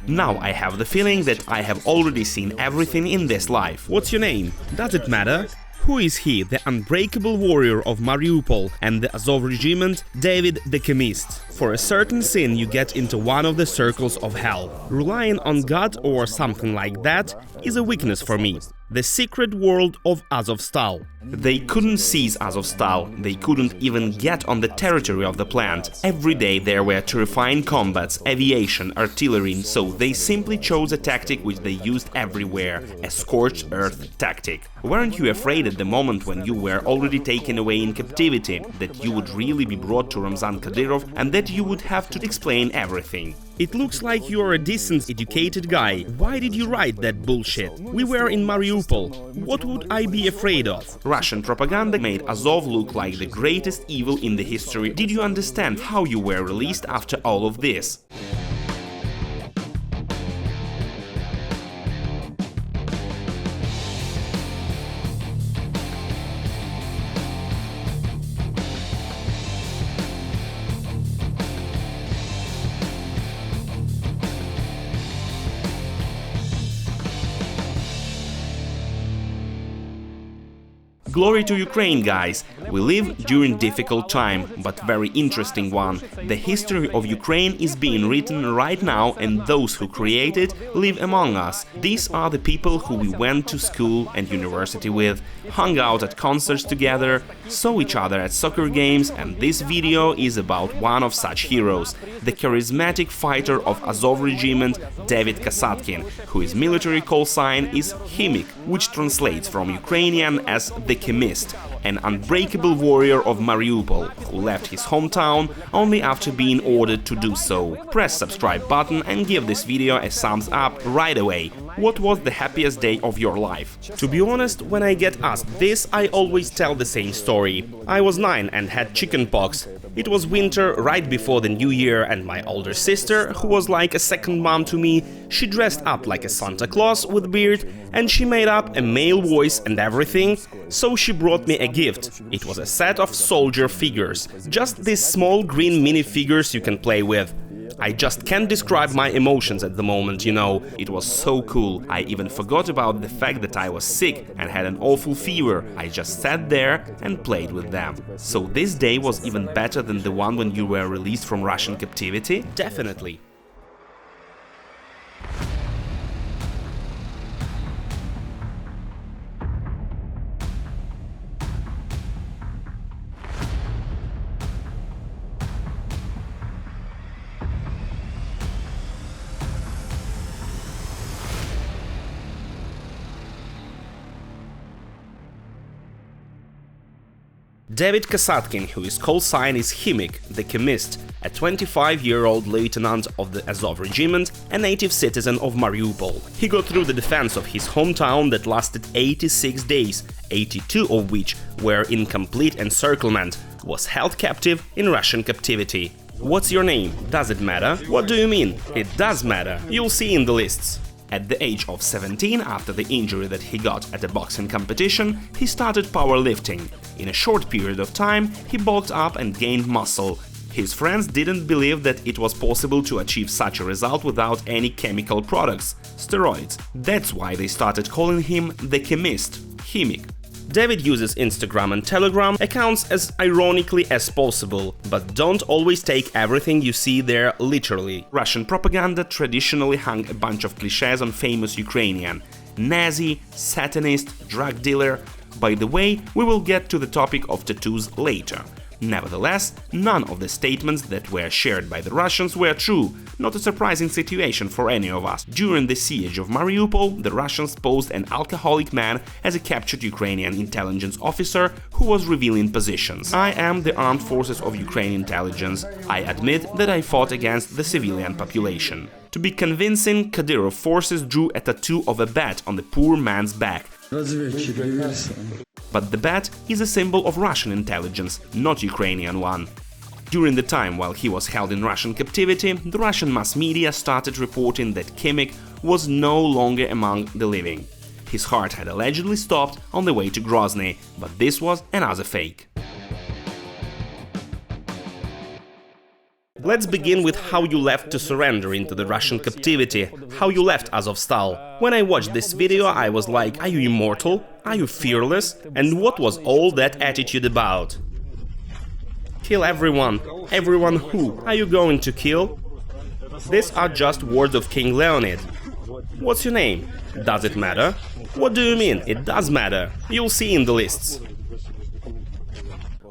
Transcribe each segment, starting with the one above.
Now I have the feeling that I have already seen everything in this life. What's your name? Does it matter? Who is he, the unbreakable warrior of Mariupol and the Azov regiment, David the Chemist? For a certain sin you get into one of the circles of hell. Relying on God or something like that is a weakness for me. The secret world of Azovstal. They couldn't seize Azovstal, they couldn't even get on the territory of the plant. Every day there were terrifying combats, aviation, artillery, so they simply chose a tactic which they used everywhere, a scorched earth tactic. Weren't you afraid at the moment when you were already taken away in captivity, that you would really be brought to Ramzan Kadyrov and that you would have to explain everything? It looks like you're a decent, educated guy. Why did you write that bullshit? We were in Mariupol. What would I be afraid of? Russian propaganda made Azov look like the greatest evil in the history. Did you understand how you were released after all of this? Glory to Ukraine, guys! We live during difficult time, but very interesting one. The history of Ukraine is being written right now, and those who create it live among us. These are the people who we went to school and university with, hung out at concerts together, saw each other at soccer games, and this video is about one of such heroes, the charismatic fighter of Azov regiment, David Kasatkin, whose military call sign is Khimik, which translates from Ukrainian as the Chemist, an unbreakable warrior of Mariupol, who left his hometown only after being ordered to do so. Press subscribe button and give this video a thumbs up right away. What was the happiest day of your life? To be honest, when I get asked this, I always tell the same story. I was 9 and had chickenpox. It was winter, right before the New Year, and my older sister, who was like a second mom to me, she dressed up like a Santa Claus with beard, and she made up a male voice and everything, so she brought me a gift. It was a set of soldier figures, just these small green minifigures you can play with. I just can't describe my emotions at the moment, you know, it was so cool. I even forgot about the fact that I was sick and had an awful fever. I just sat there and played with them. So this day was even better than the one when you were released from Russian captivity? Definitely. David Kasatkin, whose call sign is Khimik, the Chemist, a 25-year-old lieutenant of the Azov regiment, a native citizen of Mariupol. He got through the defense of his hometown that lasted 86 days, 82 of which were in complete encirclement, was held captive in Russian captivity. What's your name? Does it matter? What do you mean? It does matter. You'll see in the lists. At the age of 17, after the injury that he got at a boxing competition, he started powerlifting. In a short period of time, he bulked up and gained muscle. His friends didn't believe that it was possible to achieve such a result without any chemical products, steroids. That's why they started calling him the Chemist, Khimik. David uses Instagram and Telegram accounts as ironically as possible, but don't always take everything you see there literally. Russian propaganda traditionally hung a bunch of clichés on famous Ukrainian: Nazi, Satanist, drug dealer. By the way, we will get to the topic of tattoos later. Nevertheless, none of the statements that were shared by the Russians were true, not a surprising situation for any of us. During the siege of Mariupol, the Russians posed an alcoholic man as a captured Ukrainian intelligence officer who was revealing positions. I am the armed forces of Ukrainian intelligence. I admit that I fought against the civilian population. To be convincing, Kadyrov forces drew a tattoo of a bat on the poor man's back. But the bat is a symbol of Russian intelligence, not Ukrainian one. During the time while he was held in Russian captivity, the Russian mass media started reporting that Khimik was no longer among the living. His heart had allegedly stopped on the way to Grozny, but this was another fake. Let's begin with how you left to surrender into the Russian captivity, how you left Azovstal. When I watched this video, I was like, are you immortal? Are you fearless? And what was all that attitude about? Kill everyone. Everyone who? Are you going to kill? These are just words of King Leonid. What's your name? Does it matter? What do you mean? It does matter. You'll see in the lists.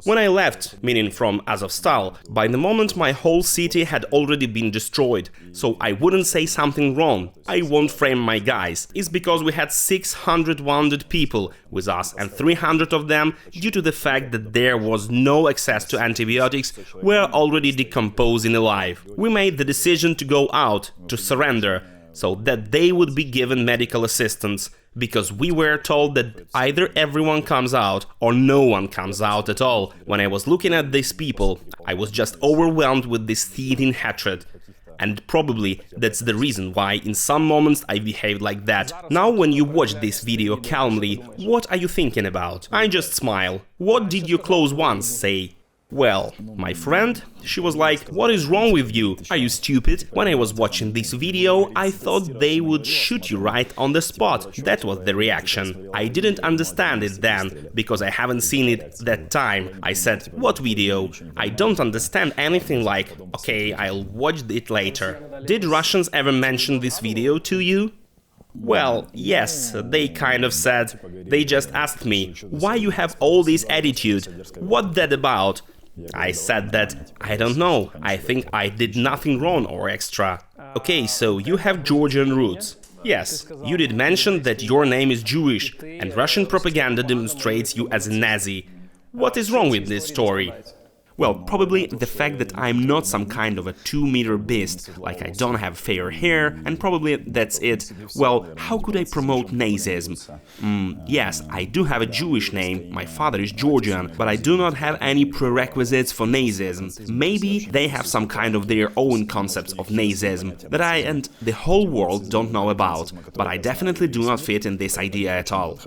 When I left, meaning from Azovstal, by the moment my whole city had already been destroyed, so I wouldn't say something wrong. I won't frame my guys. It's because we had 600 wounded people with us, and 300 of them, due to the fact that there was no access to antibiotics, were already decomposing alive. We made the decision to go out, to surrender, so that they would be given medical assistance, because we were told that either everyone comes out or no one comes out at all. When I was looking at these people, I was just overwhelmed with this seething hatred. And probably that's the reason why in some moments I behaved like that. Now when you watch this video calmly, what are you thinking about? I just smile. What did your close ones say? Well, my friend, she was like, what is wrong with you? Are you stupid? When I was watching this video, I thought they would shoot you right on the spot. That was the reaction. I didn't understand it then, because I haven't seen it that time. I said, what video? I don't understand anything like, okay, I'll watch it later. Did Russians ever mention this video to you? Well, yes, they kind of said. They just asked me, why you have all this attitude? What that about? I said that, I don't know, I think I did nothing wrong or extra. Okay, so you have Georgian roots. Yes, you did mention that your name is Jewish, and Russian propaganda demonstrates you as a Nazi. What is wrong with this story? Well, probably the fact that I'm not some kind of a 2-meter beast, like I don't have fair hair, and probably that's it. Well, how could I promote Nazism? Yes, I do have a Jewish name, my father is Georgian, but I do not have any prerequisites for Nazism. Maybe they have some kind of their own concepts of Nazism that I and the whole world don't know about, but I definitely do not fit in this idea at all.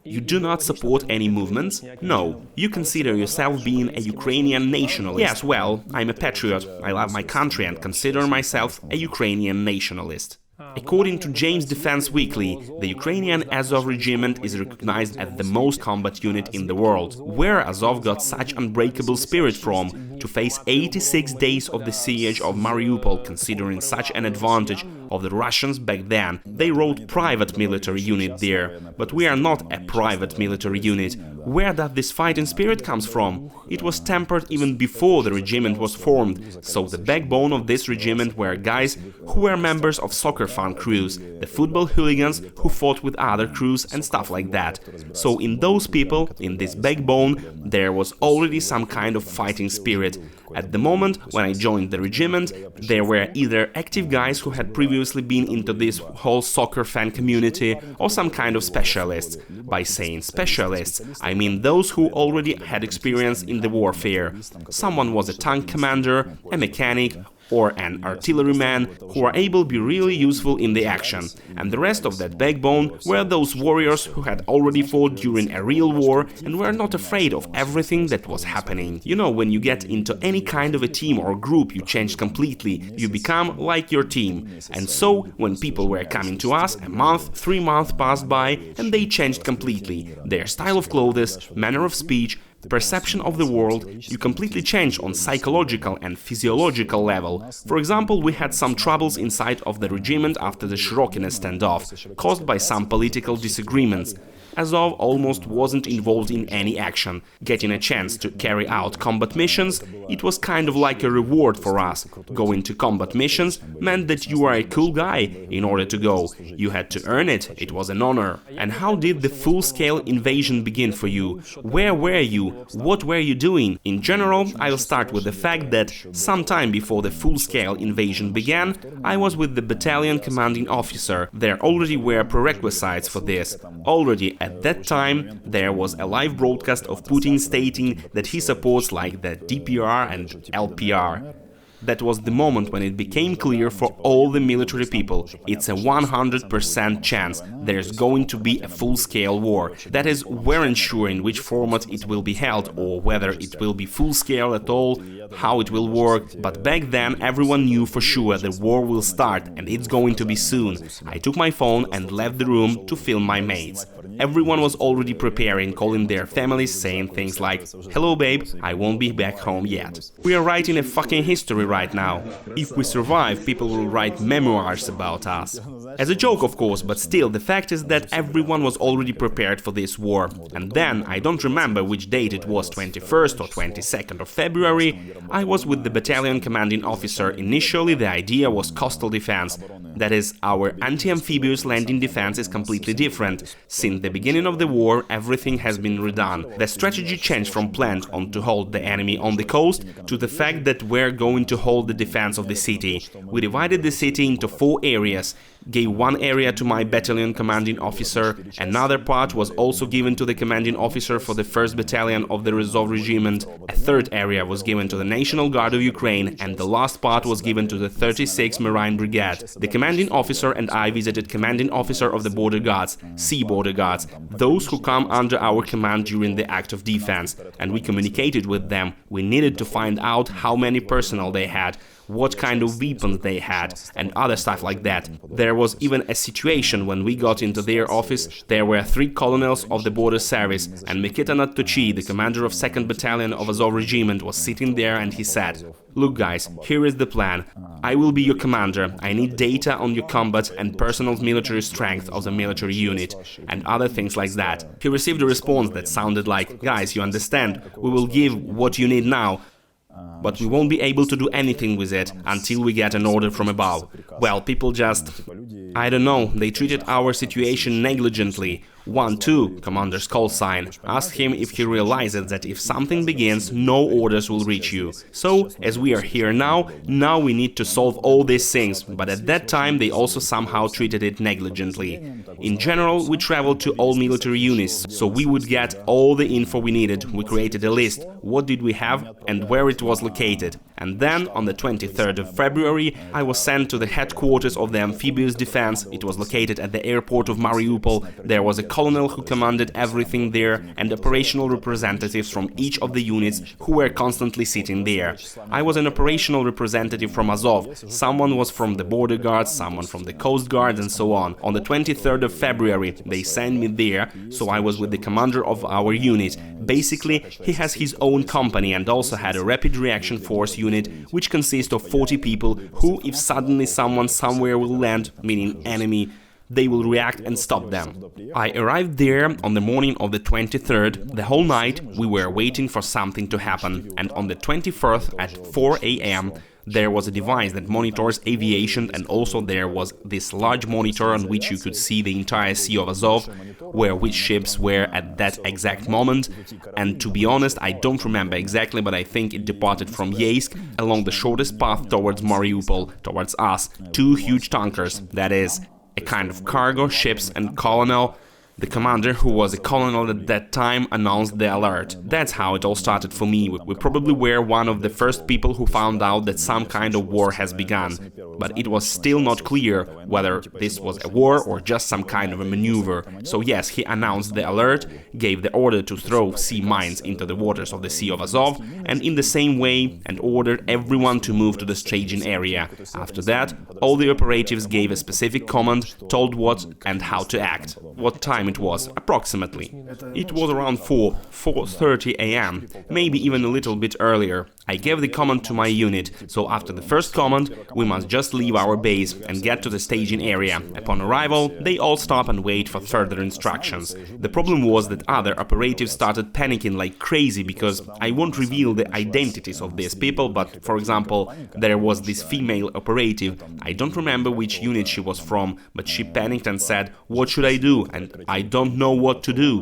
You do not support any movements? No. You consider yourself being a Ukrainian nationalist? Yes, well, I'm a patriot. I love my country and consider myself a Ukrainian nationalist. According to James Defense Weekly, the Ukrainian Azov regiment is recognized as the most combat unit in the world. Where Azov got such unbreakable spirit from to face 86 days of the siege of Mariupol, considering such an advantage of the Russians back then? They wrote private military unit there, but we are not a private military unit. Where does this fighting spirit comes from? It was tempered even before the regiment was formed, so the backbone of this regiment were guys who were members of soccer fan crews, the football hooligans who fought with other crews and stuff like that. So in those people, in this backbone, there was already some kind of fighting spirit. At the moment when I joined the regiment, there were either active guys who had previously been into this whole soccer fan community, or some kind of specialists. By saying specialists, I mean those who already had experience in the warfare. Someone was a tank commander, a mechanic, or an artilleryman who are able to be really useful in the action, and the rest of that backbone were those warriors who had already fought during a real war and were not afraid of everything that was happening. You know, when you get into any kind of a team or group, you change completely, you become like your team. And so, when people were coming to us, a month, 3 months passed by, and they changed completely. Their style of clothes, manner of speech, perception of the world, you completely change on psychological and physiological level. For example, we had some troubles inside of the regiment after the Shirokina standoff, caused by some political disagreements. Azov almost wasn't involved in any action. Getting a chance to carry out combat missions, it was kind of like a reward for us. Going to combat missions meant that you were a cool guy in order to go. You had to earn it, it was an honor. And how did the full-scale invasion begin for you? Where were you? What were you doing? In general, I'll start with the fact that sometime before the full-scale invasion began, I was with the battalion commanding officer. There already were prerequisites for this. Already at that time, there was a live broadcast of Putin stating that he supports like the DPR and LPR. That was the moment when it became clear for all the military people, it's a 100% chance there's going to be a full-scale war. That is, weren't sure in which format it will be held, or whether it will be full-scale at all, how it will work, but back then everyone knew for sure the war will start, and it's going to be soon. I took my phone and left the room to film my mates. Everyone was already preparing, calling their families, saying things like, "Hello babe, I won't be back home yet." We are writing a fucking history right now. If we survive, people will write memoirs about us. As a joke, of course, but still, the fact is that everyone was already prepared for this war. And then, I don't remember which date it was, 21st or 22nd of February, I was with the battalion commanding officer. Initially, the idea was coastal defense. That is, our anti-amphibious landing defense is completely different. Since the beginning of the war, everything has been redone. The strategy changed from planned on to hold the enemy on the coast to the fact that we're going to hold the defense of the city. We divided the city into 4 areas. Gave one area to my battalion commanding officer, another part was also given to the commanding officer for the 1st Battalion of the Azov Regiment, a third area was given to the National Guard of Ukraine, and the last part was given to the 36th Marine Brigade. The commanding officer and I visited commanding officer of the Border Guards, Sea Border Guards, those who come under our command during the act of defense, and we communicated with them. We needed to find out how many personnel they had, what kind of weapons they had, and other stuff like that. There was even a situation when we got into their office, there were 3 colonels of the border service, and Mikita Nattochi, the commander of 2nd Battalion of Azov Regiment, was sitting there and he said, "Look guys, here is the plan. I will be your commander. I need data on your combat and personal military strength of the military unit, and other things like that." He received a response that sounded like, "Guys, you understand, we will give what you need now, but we won't be able to do anything with it until we get an order from above." Well, people just... I don't know, they treated our situation negligently. 1-2, commander's call sign. Ask him if he realizes that if something begins, no orders will reach you. So, as we are here now we need to solve all these things, but at that time they also somehow treated it negligently. In general, we traveled to all military units, so we would get all the info we needed. We created a list, what did we have and where it was located. And then, on the 23rd of February, I was sent to the headquarters of the amphibious defense. It was located at the airport of Mariupol. There was a colonel who commanded everything there, and operational representatives from each of the units who were constantly sitting there. I was an operational representative from Azov, someone was from the Border Guards, someone from the Coast Guard, and so on. On the 23rd of February, they sent me there, so I was with the commander of our unit. Basically, he has his own company and also had a rapid reaction force unit, which consists of 40 people who, if suddenly someone somewhere will land, meaning enemy, they will react and stop them. I arrived there on the morning of the 23rd. The whole night we were waiting for something to happen, and on the 24th at 4 AM there was a device that monitors aviation, and also there was this large monitor on which you could see the entire Sea of Azov, where which ships were at that exact moment. And to be honest, I don't remember exactly, but I think it departed from Yeisk along the shortest path towards Mariupol, towards us, 2 huge tankers, that is, a kind of cargo ships, and colonel. The commander, who was a colonel at that time, announced the alert. That's how it all started for me. We probably were one of the first people who found out that some kind of war has begun. But it was still not clear whether this was a war or just some kind of a maneuver. So yes, he announced the alert, gave the order to throw sea mines into the waters of the Sea of Azov, and in the same way, and ordered everyone to move to the staging area. After that, all the operatives gave a specific command, told what and how to act. What time it was, approximately. It was around 4:30 AM, maybe even a little bit earlier. I gave the command to my unit, so after the first command, we must just leave our base and get to the staging area. Upon arrival, they all stop and wait for further instructions. The problem was that other operatives started panicking like crazy, because I won't reveal the identities of these people, but, for example, there was this female operative. I don't remember which unit she was from, but she panicked and said, "What should I do?" And I don't know what to do.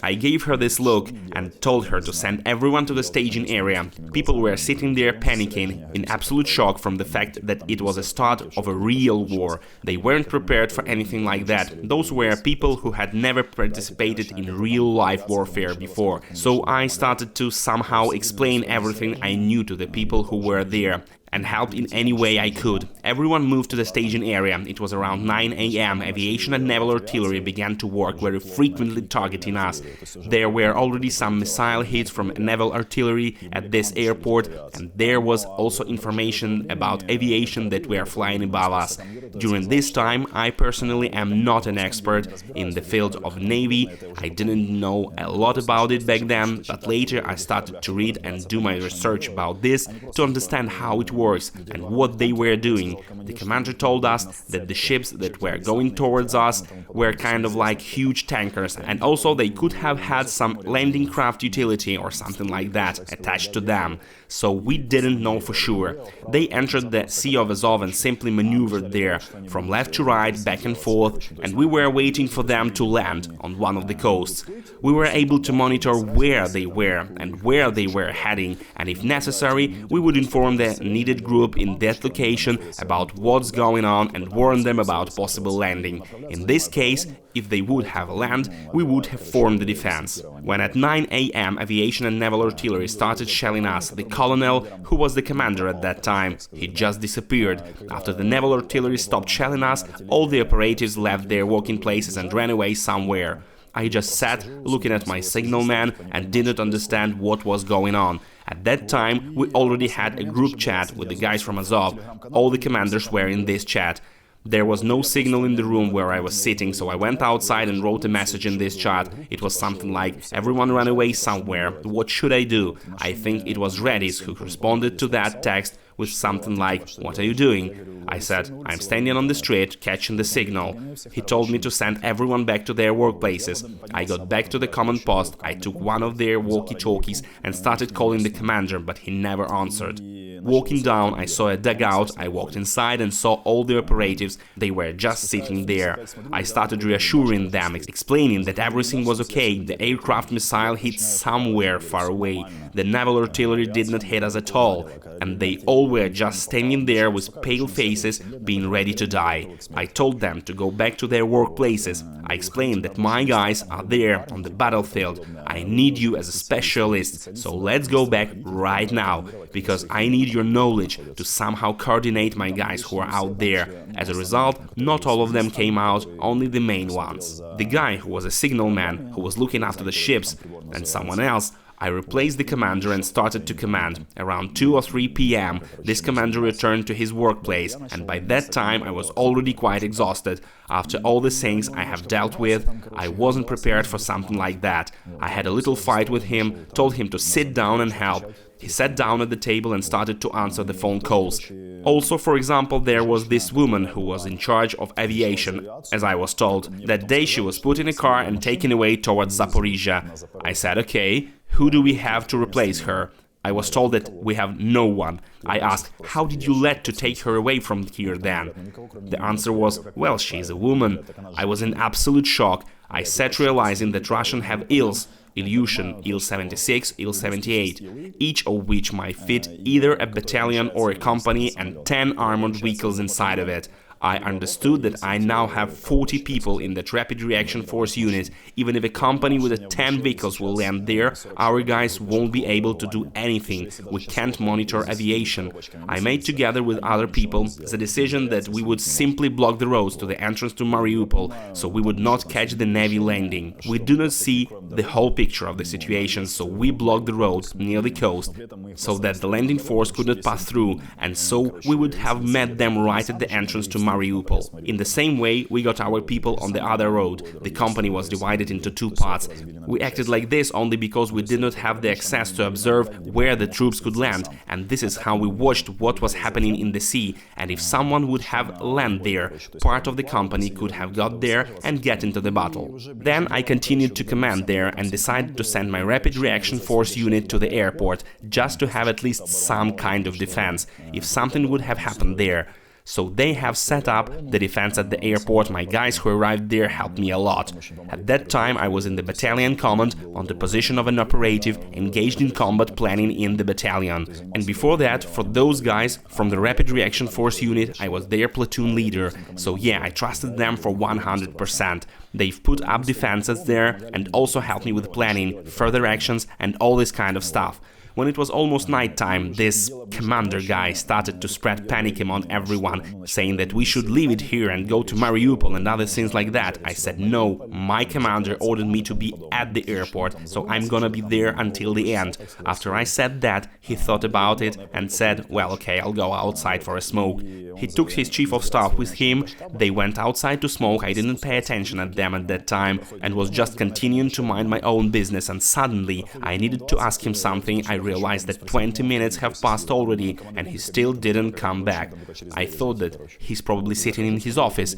I gave her this look and told her to send everyone to the staging area. People were sitting there panicking, in absolute shock from the fact that it was a start of a real war. They weren't prepared for anything like that. Those were people who had never participated in real-life warfare before. So I started to somehow explain everything I knew to the people who were there. and helped in any way I could. Everyone moved to the staging area. It was around 9 a.m. Aviation and naval artillery began to work very frequently targeting us. There were already some missile hits from naval artillery at this airport, and there was also information about aviation that were flying above us. During this time, I personally am not an expert in the field of Navy. I didn't know a lot about it back then, but later I started to read and do my research about this to understand how it works and what they were doing. The commander told us that the ships that were going towards us were kind of like huge tankers, and also they could have had some landing craft utility or something like that attached to them. So we didn't know for sure. They entered the Sea of Azov and simply maneuvered there, from left to right, back and forth, and we were waiting for them to land on one of the coasts. We were able to monitor where they were and where they were heading, and if necessary, we would inform the needed group in that location about what's going on and warn them about possible landing. In this case, if they would have land, we would have formed the defense. When at 9 a.m. aviation and naval artillery started shelling us, the colonel, who was the commander at that time, he just disappeared. After the naval artillery stopped shelling us, all the operatives left their working places and ran away somewhere. I just sat looking at my signalman and didn't understand what was going on. At that time, we already had a group chat with the guys from Azov. All the commanders were in this chat. There was no signal in the room where I was sitting, so I went outside and wrote a message in this chat. It was something like, "Everyone ran away somewhere, what should I do?" I think it was Redis who responded to that text with something like, "What are you doing?" I said, "I'm standing on the street, catching the signal." He told me to send everyone back to their workplaces. I got back to the command post, I took one of their walkie-talkies and started calling the commander, but he never answered. Walking down, I saw a dugout. I walked inside and saw all the operatives. They were just sitting there. I started reassuring them, explaining that everything was okay. The aircraft missile hit somewhere far away. The naval artillery did not hit us at all. And they all were just standing there with pale faces, being ready to die. I told them to go back to their workplaces. I explained that my guys are there on the battlefield. I need you as a specialist, so let's go back right now, because I need your knowledge to somehow coordinate my guys who are out there. As a result, not all of them came out, only the main ones. The guy who was a signalman, who was looking after the ships, and someone else. I replaced the commander and started to command. Around 2 or 3 p.m. this commander returned to his workplace, and by that time I was already quite exhausted. After all the things I have dealt with, I wasn't prepared for something like that. I had a little fight with him, told him to sit down and help. He sat down at the table and started to answer the phone calls. Also, for example, there was this woman who was in charge of aviation, as I was told. That day she was put in a car and taken away towards Zaporizhia. I said, okay, who do we have to replace her? I was told that we have no one. I asked, how did you let to take her away from here then? The answer was, well, she is a woman. I was in absolute shock. I sat realizing that Russians have ills. Ilyushin, Il-76, Il-78, each of which might fit either a battalion or a company and 10 armored vehicles inside of it. I understood that I now have 40 people in that rapid reaction force unit. Even if a company with 10 vehicles will land there, our guys won't be able to do anything. We can't monitor aviation. I made together with other people the decision that we would simply block the roads to the entrance to Mariupol, so we would not catch the Navy landing. We do not see the whole picture of the situation, so we blocked the road near the coast, so that the landing force could not pass through, and so we would have met them right at the entrance to Mariupol. In the same way, we got our people on the other road. The company was divided into 2 parts. We acted like this only because we did not have the access to observe where the troops could land, and this is how we watched what was happening in the sea, and if someone would have landed there, part of the company could have got there and get into the battle. Then I continued to command there and decided to send my rapid reaction force unit to the airport, just to have at least some kind of defense, if something would have happened there. So they have set up the defense at the airport. My guys who arrived there helped me a lot. At that time I was in the battalion command on the position of an operative engaged in combat planning in the battalion. And before that, for those guys from the Rapid Reaction Force unit, I was their platoon leader. So yeah, I trusted them for 100%. They've put up defenses there and also helped me with planning, further actions and all this kind of stuff. When it was almost nighttime, this commander guy started to spread panic among everyone, saying that we should leave it here and go to Mariupol and other things like that. I said no, my commander ordered me to be at the airport, so I'm gonna be there until the end. After I said that, he thought about it and said, well, okay, I'll go outside for a smoke. He took his chief of staff with him, they went outside to smoke, I didn't pay attention at them at that time and was just continuing to mind my own business, and suddenly I needed to ask him something. I realized that 20 minutes have passed already and he still didn't come back. I thought that he's probably sitting in his office.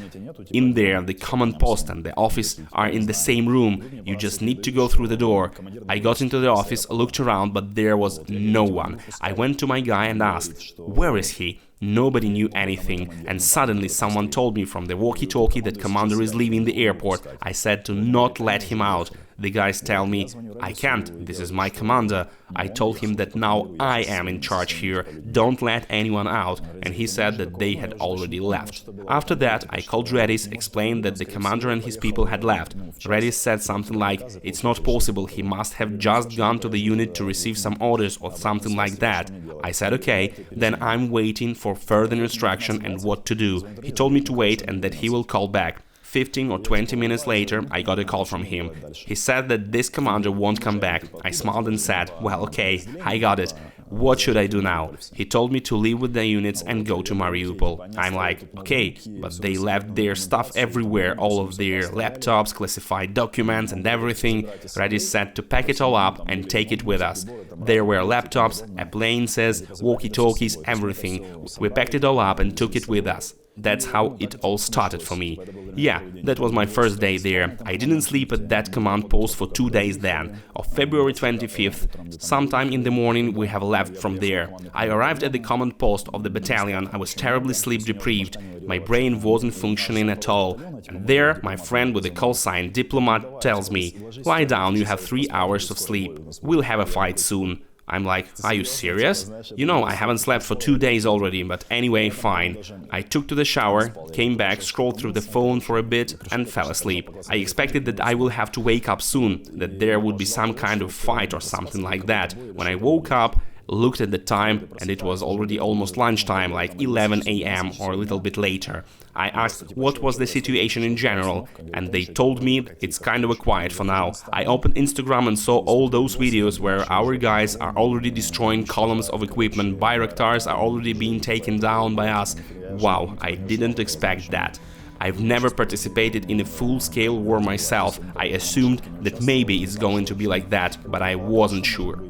In there, the command post and the office are in the same room, you just need to go through the door. I got into the office, looked around, but there was no one. I went to my guy and asked, where is he? Nobody knew anything, and suddenly someone told me from the walkie-talkie that commander is leaving the airport. I said to not let him out. The guys tell me, I can't, this is my commander. I told him that now I am in charge here, don't let anyone out, and he said that they had already left. After that, I called Redis, explained that the commander and his people had left. Redis said something like, it's not possible, he must have just gone to the unit to receive some orders or something like that. I said okay, then I'm waiting for further instruction and what to do. He told me to wait and that he will call back. 15 or 20 minutes later, I got a call from him. He said that this commander won't come back. I smiled and said, well, okay, I got it. What should I do now? He told me to leave with the units and go to Mariupol. I'm like, okay, but they left their stuff everywhere, all of their laptops, classified documents and everything. Redis said to pack it all up and take it with us. There were laptops, appliances, walkie-talkies, everything. We packed it all up and took it with us. That's how it all started for me. Yeah, that was my first day there. I didn't sleep at that command post for 2 days then. On February 25th, sometime in the morning, we have left from there. I arrived at the command post of the battalion. I was terribly sleep deprived. My brain wasn't functioning at all. And there, my friend with the call sign Diplomat tells me, lie down, you have 3 hours of sleep. We'll have a fight soon. I'm like, are you serious? You know, I haven't slept for 2 days already, but anyway, fine. I took to the shower, came back, scrolled through the phone for a bit and fell asleep. I expected that I will have to wake up soon, that there would be some kind of fight or something like that. When I woke up, looked at the time, and it was already almost lunchtime, like 11 a.m. or a little bit later. I asked what was the situation in general, and they told me it's kind of quiet for now. I opened Instagram and saw all those videos where our guys are already destroying columns of equipment, Bayraktars are already being taken down by us. Wow, I didn't expect that. I've never participated in a full-scale war myself. I assumed that maybe it's going to be like that, but I wasn't sure.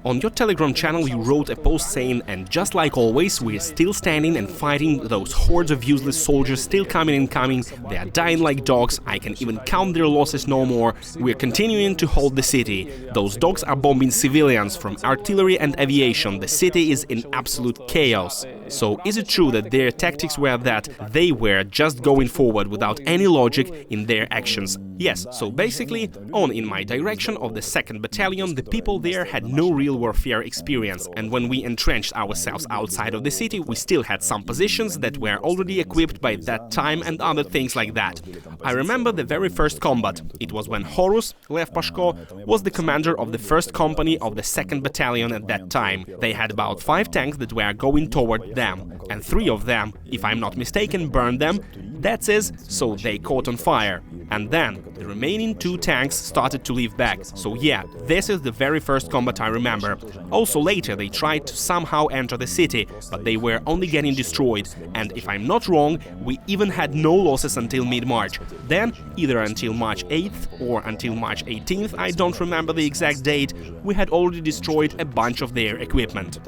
On your Telegram channel you wrote a post saying, and just like always, we're still standing and fighting, those hordes of useless soldiers still coming and coming, they are dying like dogs, I can even count their losses no more, we're continuing to hold the city. Those dogs are bombing civilians from artillery and aviation, the city is in absolute chaos. So is it true that their tactics were that they were just going forward without any logic in their actions? Yes, so basically, on in my direction of the 2nd Battalion, the people there had no real warfare experience, and when we entrenched ourselves outside of the city, we still had some positions that were already equipped by that time and other things like that. I remember the very first combat. It was when Horus, Lev Pashko, was the commander of the 1st company of the 2nd Battalion at that time. They had about 5 tanks that were going toward them, and 3 of them, if I'm not mistaken, burned them. That is, so they caught on fire. And then, the remaining 2 tanks started to leave back. So yeah, this is the very first combat I remember. Also later they tried to somehow enter the city, but they were only getting destroyed. And if I'm not wrong, we even had no losses until mid-March. Then, either until March 8th or until March 18th, I don't remember the exact date, we had already destroyed a bunch of their equipment.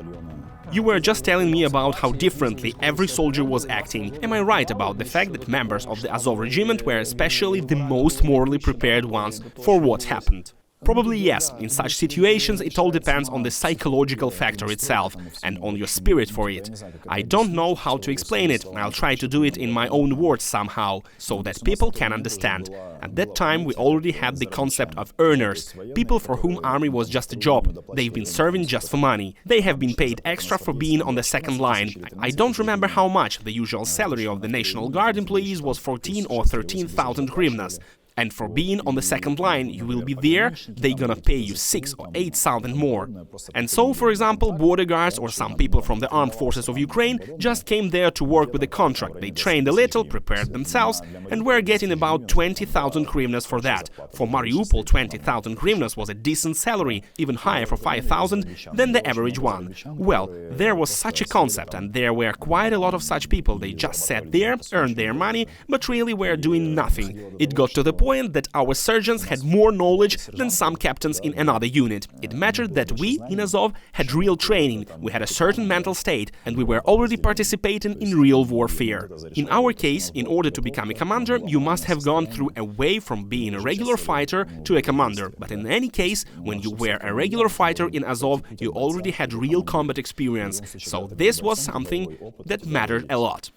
You were just telling me about how differently every soldier was acting. Am I right about the fact that members of the Azov regiment were especially the most morally prepared ones for what happened? Probably yes, in such situations it all depends on the psychological factor itself and on your spirit for it. I don't know how to explain it, I'll try to do it in my own words somehow, so that people can understand. At that time we already had the concept of earners, people for whom army was just a job, they've been serving just for money, they have been paid extra for being on the 2nd line. I don't remember how much, the usual salary of the National Guard employees was 14 or 13,000 hryvnias. And for being on the second line, you will be there, they're gonna pay you 6 or 8,000 more. And so, for example, border guards or some people from the armed forces of Ukraine just came there to work with a contract. They trained a little, prepared themselves, and were getting about 20,000 hryvnias for that. For Mariupol, 20,000 hryvnias was a decent salary, even higher for 5,000 than the average one. Well, there was such a concept, and there were quite a lot of such people. They just sat there, earned their money, but really were doing nothing. It got to the point that our sergeants had more knowledge than some captains in another unit. It mattered that we, in Azov, had real training, we had a certain mental state, and we were already participating in real warfare. In our case, in order to become a commander, you must have gone through a way from being a regular fighter to a commander. But in any case, when you were a regular fighter in Azov, you already had real combat experience. So this was something that mattered a lot.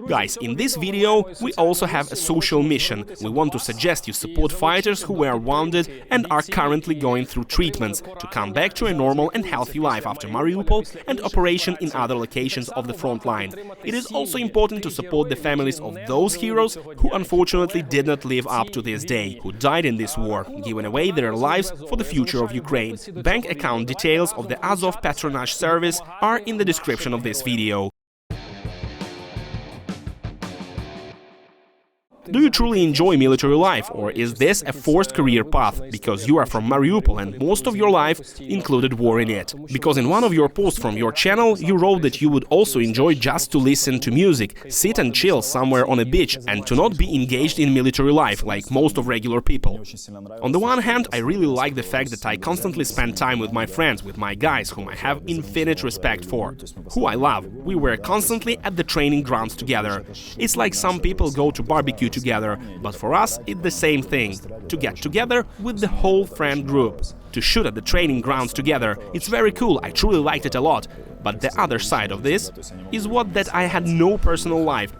Guys, in this video we also have a social mission. We want to suggest you support fighters who were wounded and are currently going through treatments to come back to a normal and healthy life after Mariupol and operation in other locations of the front line. It is also important to support the families of those heroes who unfortunately did not live up to this day, who died in this war, giving away their lives for the future of Ukraine. Bank account details of the Azov patronage service are in the description of this video. Do you truly enjoy military life, or is this a forced career path because you are from Mariupol and most of your life included war in it? Because in one of your posts from your channel you wrote that you would also enjoy just to listen to music, sit and chill somewhere on a beach and to not be engaged in military life like most of regular people. On the one hand, I really like the fact that I constantly spend time with my friends, with my guys whom I have infinite respect for, who I love. We were constantly at the training grounds together. It's like some people go to barbecue together, but for us it's the same thing, to get together with the whole friend group, to shoot at the training grounds together. It's very cool, I truly liked it a lot, but the other side of this is that I had no personal life.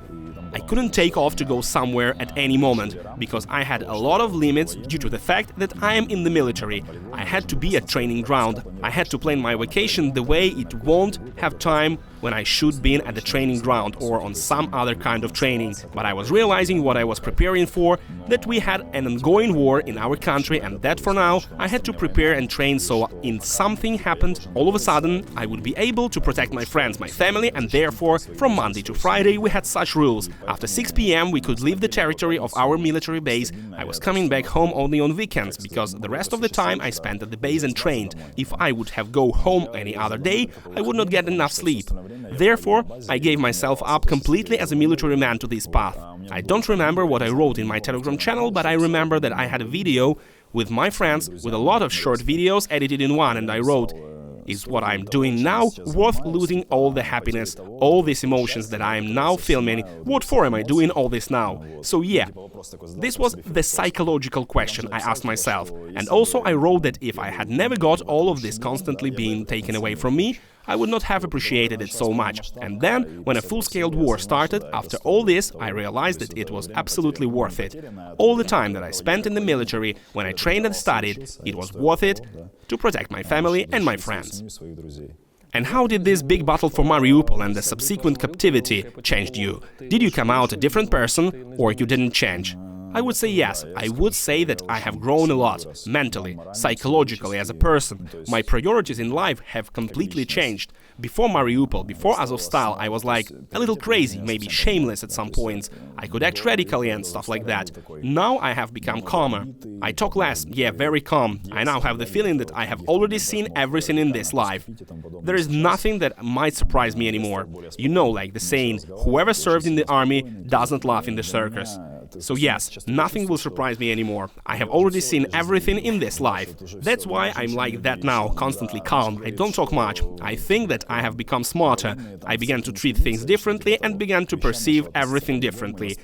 I couldn't take off to go somewhere at any moment, because I had a lot of limits due to the fact that I am in the military. I had to be at training ground, I had to plan my vacation the way it won't have time when I should be at the training ground or on some other kind of training. But I was realizing what I was preparing for, that we had an ongoing war in our country and that for now I had to prepare and train, so if something happened, all of a sudden I would be able to protect my friends, my family, and therefore from Monday to Friday we had such rules. After 6 p.m. we could leave the territory of our military base. I was coming back home only on weekends, because the rest of the time I spent at the base and trained. If I would have go home any other day, I would not get enough sleep. Therefore, I gave myself up completely as a military man to this path. I don't remember what I wrote in my Telegram channel, but I remember that I had a video with my friends with a lot of short videos edited in one, and I wrote, "Is what I'm doing now worth losing all the happiness, all these emotions that I am now filming? What for am I doing all this now?" So yeah, this was the psychological question I asked myself. And also I wrote that if I had never got all of this constantly being taken away from me, I would not have appreciated it so much. And then, when a full-scale war started, after all this, I realized that it was absolutely worth it. All the time that I spent in the military, when I trained and studied, it was worth it to protect my family and my friends. And how did this big battle for Mariupol and the subsequent captivity changed you? Did you come out a different person, or you didn't change? I would say yes. I would say that I have grown a lot, mentally, psychologically as a person. My priorities in life have completely changed. Before Mariupol, before Azovstal, I was like a little crazy, maybe shameless at some points. I could act radically and stuff like that. Now I have become calmer. I talk less, yeah, very calm. I now have the feeling that I have already seen everything in this life. There is nothing that might surprise me anymore. You know, like the saying, whoever served in the army doesn't laugh in the circus. So yes, nothing will surprise me anymore. I have already seen everything in this life. That's why I'm like that now, constantly calm. I don't talk much. I think that I have become smarter. I began to treat things differently and began to perceive everything differently.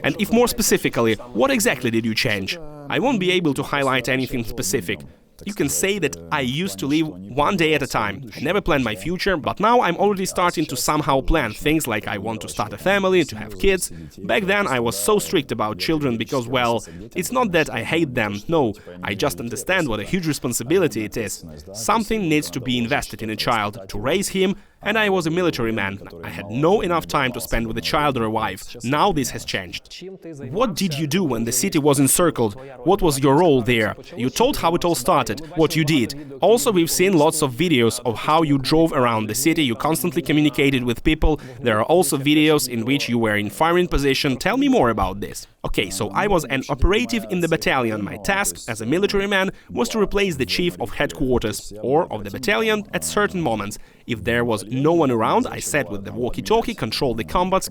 And if more specifically, what exactly did you change? I won't be able to highlight anything specific. You can say that I used to live one day at a time. I never planned my future, but now I'm already starting to somehow plan things like I want to start a family, to have kids. Back then I was so strict about children because, well, it's not that I hate them, no, I just understand what a huge responsibility it is. Something needs to be invested in a child, to raise him And I was a military man. I had no enough time to spend with a child or a wife. Now this has changed. What did you do when the city was encircled? What was your role there? You told how it all started, what you did. Also, we've seen lots of videos of how you drove around the city, you constantly communicated with people. There are also videos in which you were in firing position. Tell me more about this. Okay, so I was an operative in the battalion. My task as a military man was to replace the chief of headquarters or of the battalion at certain moments. If there was no one around, I sat with the walkie-talkie, controlled the combats,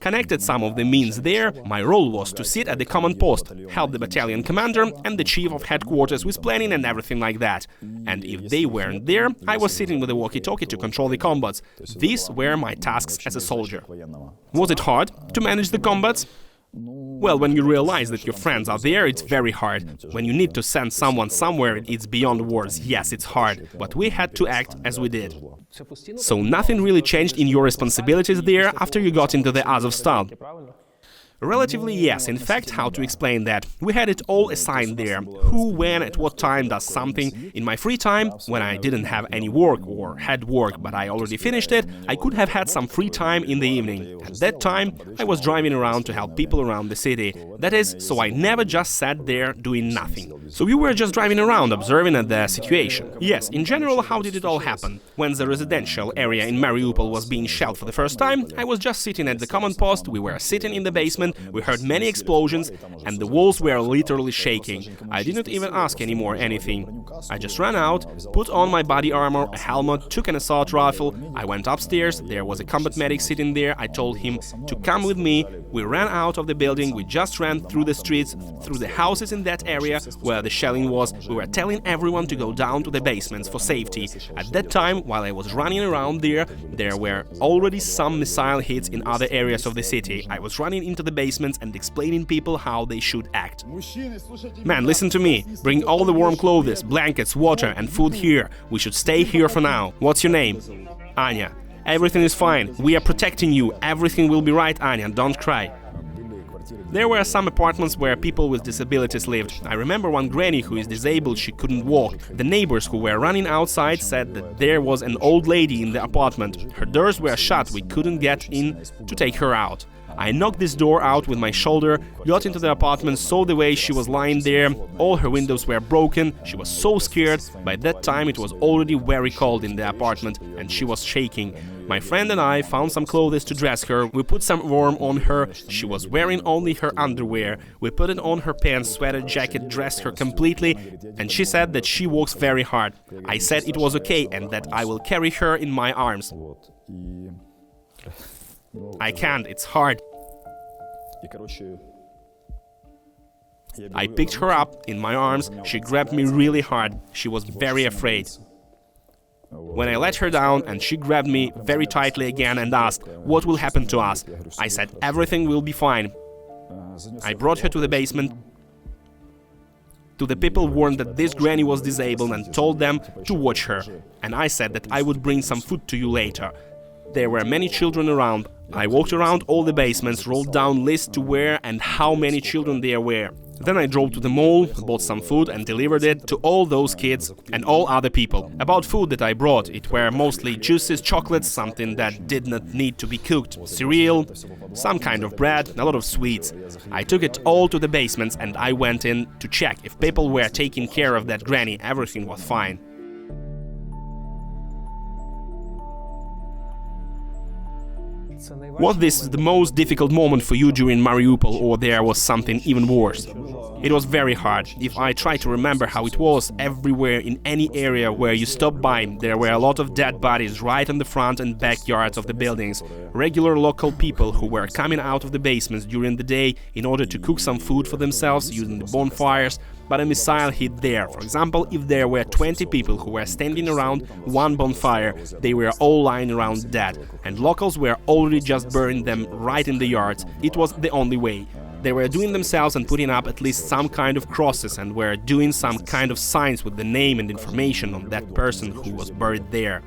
connected some of the means there. My role was to sit at the command post, help the battalion commander and the chief of headquarters with planning and everything like that. And if they weren't there, I was sitting with the walkie-talkie to control the combats. These were my tasks as a soldier. Was it hard to manage the combats? Well, when you realize that your friends are there, it's very hard. When you need to send someone somewhere, it's beyond words. Yes, it's hard, but we had to act as we did. So nothing really changed in your responsibilities there after you got into the Azovstal? Relatively, yes. In fact, how to explain that? We had it all assigned there. Who, when, at what time does something. In my free time, when I didn't have any work or had work but I already finished it, I could have had some free time in the evening. At that time, I was driving around to help people around the city. That is, so I never just sat there doing nothing. So you were just driving around, observing at the situation. Yes, in general, how did it all happen? When the residential area in Mariupol was being shelled for the first time, I was just sitting at the command post, we were sitting in the basement. We heard many explosions, and the walls were literally shaking. I didn't even ask anymore anything. I just ran out, put on my body armor, a helmet, took an assault rifle. I went upstairs, there was a combat medic sitting there. I told him to come with me. We ran out of the building, we just ran through the streets, through the houses in that area where the shelling was. We were telling everyone to go down to the basements for safety. At that time, while I was running around there were already some missile hits in other areas of the city. I was running into the basements and explaining people how they should act. Man, listen to me. Bring all the warm clothes, blankets, water and food here. We should stay here for now. What's your name? Anya. Everything is fine. We are protecting you. Everything will be right, Anya. Don't cry. There were some apartments where people with disabilities lived. I remember one granny who is disabled, she couldn't walk. The neighbors who were running outside said that there was an old lady in the apartment. Her doors were shut, we couldn't get in to take her out. I knocked this door out with my shoulder, got into the apartment, saw the way she was lying there, all her windows were broken, she was so scared. By that time it was already very cold in the apartment and she was shaking. My friend and I found some clothes to dress her, we put some warm on her, she was wearing only her underwear, we put it on her pants, sweater, jacket, dressed her completely, and she said that she walks very hard. I said it was okay and that I will carry her in my arms. I can't, it's hard. I picked her up in my arms, she grabbed me really hard, she was very afraid. When I let her down and she grabbed me very tightly again and asked, what will happen to us? I said, everything will be fine. I brought her to the basement. To the people warned that this granny was disabled and told them to watch her. And I said that I would bring some food to you later. There were many children around. I walked around all the basements, wrote down lists to where and how many children there were. Then I drove to the mall, bought some food and delivered it to all those kids and all other people. About food that I brought, it were mostly juices, chocolates, something that did not need to be cooked, cereal, some kind of bread, a lot of sweets. I took it all to the basements and I went in to check if people were taking care of that granny, everything was fine. Was this the most difficult moment for you during Mariupol, or there was something even worse? It was very hard. If I try to remember how it was, everywhere in any area where you stopped by, there were a lot of dead bodies right in the front and backyards of the buildings. Regular local people who were coming out of the basements during the day in order to cook some food for themselves using the bonfires, but a missile hit there. For example, if there were 20 people who were standing around one bonfire, they were all lying around dead, and locals were already just burning them right in the yards. It was the only way. They were doing themselves and putting up at least some kind of crosses and were doing some kind of signs with the name and information on that person who was buried there.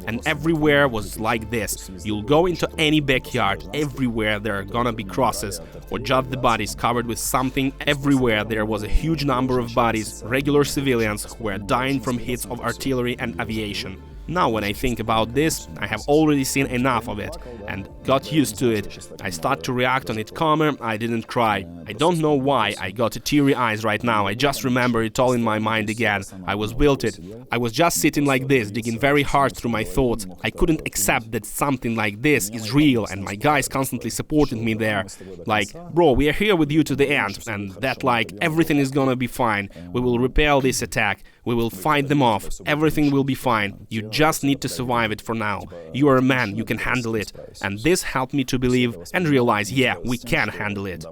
And everywhere was like this. You'll go into any backyard, everywhere there are gonna be crosses or just the bodies covered with something. Everywhere there was a huge number of bodies, regular civilians who were dying from hits of artillery and aviation. Now when I think about this, I have already seen enough of it and got used to it. I start to react on it calmer, I didn't cry. I don't know why I got teary eyes right now, I just remember it all in my mind again. I was wilted. I was just sitting like this, digging very hard through my thoughts. I couldn't accept that something like this is real, and my guys constantly supported me there. Like, bro, we are here with you to the end, and that like, everything is gonna be fine. We will repel this attack. We will fight them off. Everything will be fine. You just need to survive it for now. You are a man, you can handle it. And this helped me to believe and realize, yeah, we can handle it.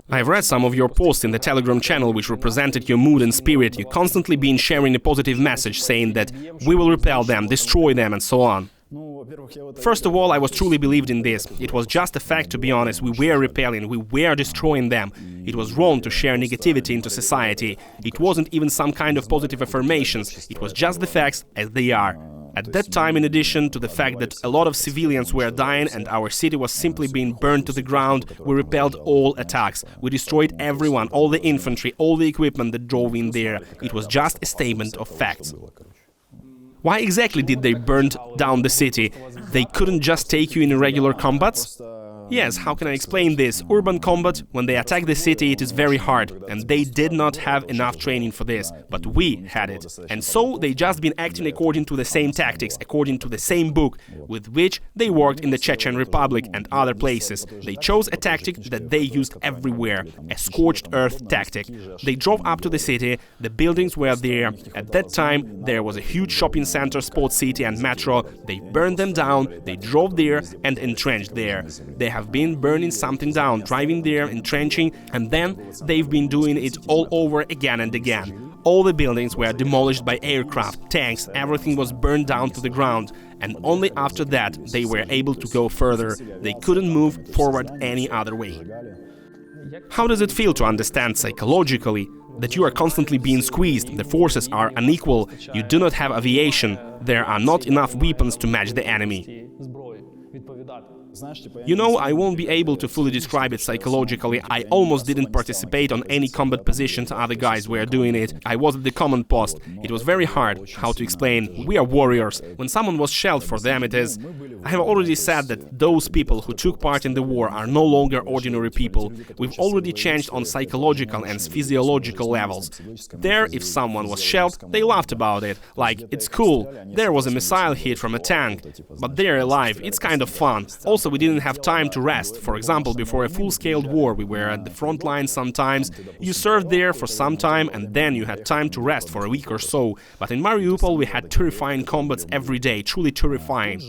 I've read some of your posts in the Telegram channel which represented your mood and spirit. You constantly been sharing a positive message saying that we will repel them, destroy them, and so on. First of all, I was truly believed in this. It was just a fact, to be honest. We were repelling, we were destroying them. It was wrong to share negativity into society. It wasn't even some kind of positive affirmations. It was just the facts as they are. At that time, in addition to the fact that a lot of civilians were dying and our city was simply being burned to the ground, we repelled all attacks. We destroyed everyone, all the infantry, all the equipment that drove in there. It was just a statement of facts. Why exactly did they burn down the city? They couldn't just take you in regular combats? Yes, how can I explain this? Urban combat, when they attack the city, it is very hard, and they did not have enough training for this, but we had it. And so they just been acting according to the same tactics, according to the same book, with which they worked in the Chechen Republic and other places. They chose a tactic that they used everywhere, a scorched earth tactic. They drove up to the city, the buildings were there. At that time, there was a huge shopping center, sports city and metro. They burned them down, they drove there and entrenched there. They have been burning something down, driving there, entrenching, and then they've been doing it all over again and again. All the buildings were demolished by aircraft, tanks, everything was burned down to the ground. And only after that they were able to go further. They couldn't move forward any other way. How does it feel to understand psychologically that you are constantly being squeezed, the forces are unequal, you do not have aviation, there are not enough weapons to match the enemy? You know, I won't be able to fully describe it psychologically. I almost didn't participate on any combat positions, other guys were doing it. I was at the command post. It was very hard. How to explain? We are warriors. When someone was shelled, for them it is... I have already said that those people who took part in the war are no longer ordinary people. We've already changed on psychological and physiological levels. There, if someone was shelled, they laughed about it. Like, it's cool. There was a missile hit from a tank. But they're alive. It's kind of fun. Also, we didn't have time to rest. For example, before a full-scale war, we were at the front line sometimes. You served there for some time and then you had time to rest for a week or so. But in Mariupol we had terrifying combats every day, truly terrifying.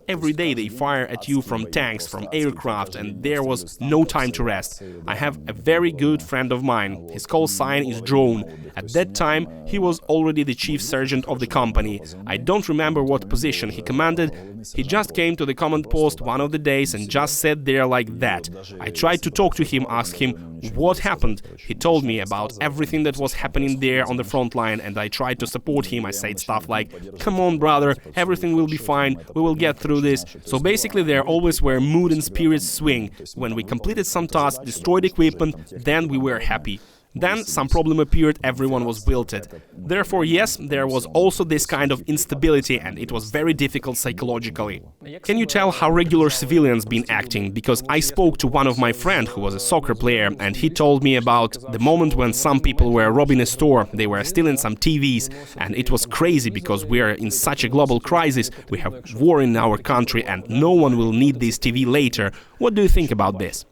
Every day they fire at you from tanks, from aircraft, and there was no time to rest. I have a very good friend of mine. His call sign is Drone. At that time, he was already the chief sergeant of the company. I don't remember what position he commanded. He just came to the command post one of the days and just sat there like that. I tried to talk to him, ask him what happened. He told me about everything that was happening there on the front line, and I tried to support him. I said stuff like, "Come on, brother, everything will be fine, we will get through this." So basically there always were mood and spirits swing. When we completed some tasks, destroyed equipment, then we were happy. Then some problem appeared, everyone was wilted. Therefore, yes, there was also this kind of instability, and it was very difficult psychologically. Can you tell how regular civilians been acting? Because I spoke to one of my friends who was a soccer player, and he told me about the moment when some people were robbing a store, they were stealing some TVs, and it was crazy because we are in such a global crisis, we have war in our country, and no one will need this TV later. What do you think about this?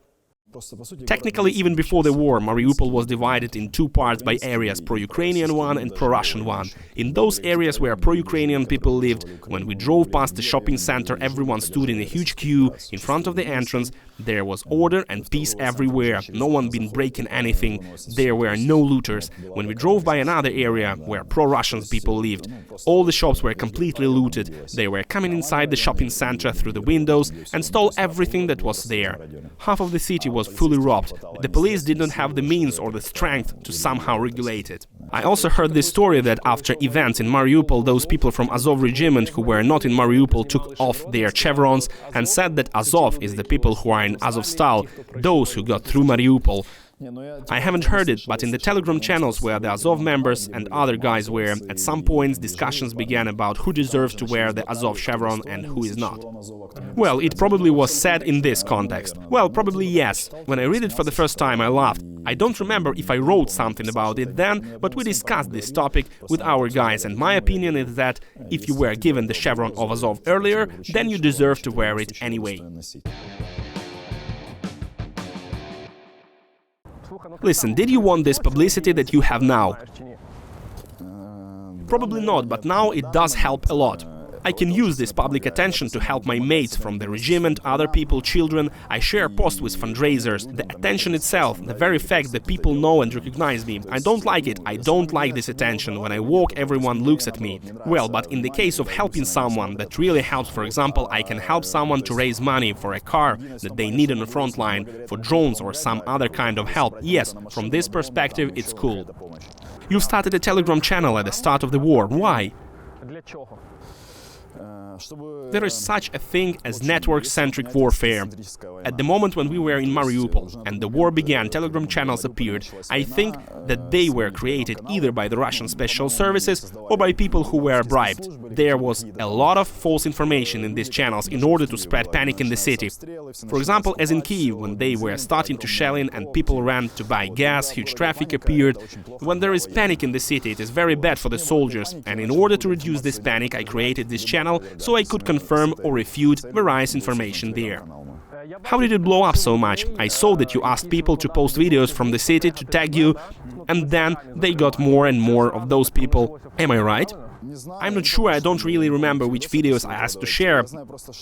Technically, even before the war, Mariupol was divided in two parts by areas, pro-Ukrainian one and pro-Russian one. In those areas where pro-Ukrainian people lived, when we drove past the shopping center, everyone stood in a huge queue in front of the entrance. There was order and peace everywhere, no one been breaking anything, there were no looters. When we drove by another area where pro-Russian people lived, all the shops were completely looted. They were coming inside the shopping center through the windows and stole everything that was there. Half of the city was fully robbed. The police did not have the means or the strength to somehow regulate it. I also heard this story that after events in Mariupol, those people from Azov regiment who were not in Mariupol took off their chevrons and said that Azov is the people who are in Azovstal, those who got through Mariupol. I haven't heard it, but in the Telegram channels where the Azov members and other guys were, at some points discussions began about who deserves to wear the Azov chevron and who is not. Well, it probably was said in this context. Well, probably yes. When I read it for the first time, I laughed. I don't remember if I wrote something about it then, but we discussed this topic with our guys, and my opinion is that if you were given the chevron of Azov earlier, then you deserve to wear it anyway. Listen, did you want this publicity that you have now? Probably not, but now it does help a lot. I can use this public attention to help my mates from the regiment, other people, children. I share posts with fundraisers. The attention itself, the very fact that people know and recognize me. I don't like it. I don't like this attention. When I walk, everyone looks at me. Well, but in the case of helping someone, that really helps. For example, I can help someone to raise money for a car that they need on the front line, for drones or some other kind of help. Yes, from this perspective, it's cool. You started a Telegram channel at the start of the war. Why? There is such a thing as network-centric warfare. At the moment when we were in Mariupol and the war began, Telegram channels appeared. I think that they were created either by the Russian special services or by people who were bribed. There was a lot of false information in these channels in order to spread panic in the city. For example, as in Kyiv, when they were starting to shell in and people ran to buy gas, huge traffic appeared. When there is panic in the city, it is very bad for the soldiers, and in order to reduce this panic, I created this channel so I could confirm or refute various information there. How did it blow up so much? I saw that you asked people to post videos from the city to tag you, and then they got more and more of those people. Am I right? I'm not sure, I don't really remember which videos I asked to share,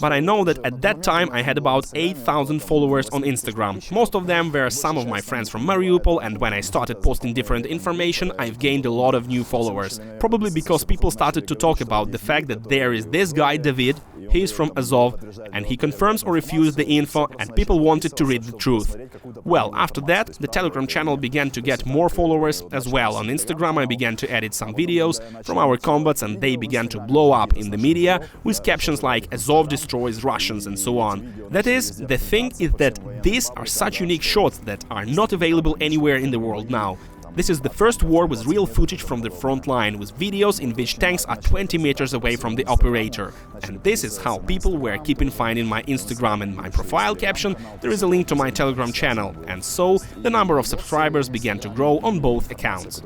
but I know that at that time I had about 8,000 followers on Instagram. Most of them were some of my friends from Mariupol, and when I started posting different information, I've gained a lot of new followers. Probably because people started to talk about the fact that there is this guy David, he is from Azov, and he confirms or refutes the info, and people wanted to read the truth. Well, after that, the Telegram channel began to get more followers as well. On Instagram I began to edit some videos from our combats, and they began to blow up in the media with captions like "Azov destroys Russians" and so on. That is, the thing is that these are such unique shots that are not available anywhere in the world now. This is the first war with real footage from the front line, with videos in which tanks are 20 meters away from the operator. And this is how people were keeping finding my Instagram. In my profile caption there is a link to my Telegram channel, and so the number of subscribers began to grow on both accounts.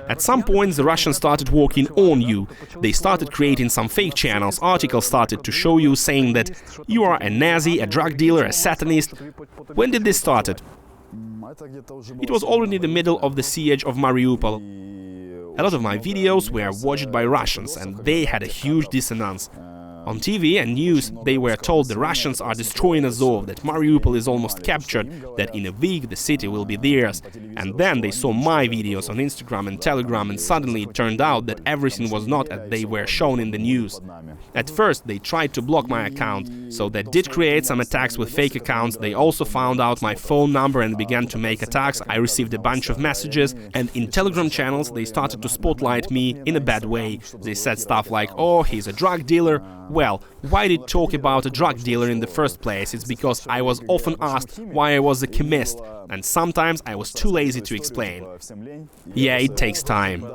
At some point the Russians started working on you. They started creating some fake channels, articles started to show you saying that you are a Nazi, a drug dealer, a Satanist. When did this started? It was already the middle of the siege of Mariupol. A lot of my videos were watched by Russians, and they had a huge dissonance. On TV and news, they were told the Russians are destroying Azov, that Mariupol is almost captured, that in a week the city will be theirs. And then they saw my videos on Instagram and Telegram, and suddenly it turned out that everything was not as they were shown in the news. At first they tried to block my account, so they did create some attacks with fake accounts. They also found out my phone number and began to make attacks. I received a bunch of messages, and in Telegram channels they started to spotlight me in a bad way. They said stuff like, "Oh, he's a drug dealer." Well, why did talk about a drug dealer in the first place? It's because I was often asked why I was a chemist, and sometimes I was too lazy to explain. Yeah, it takes time.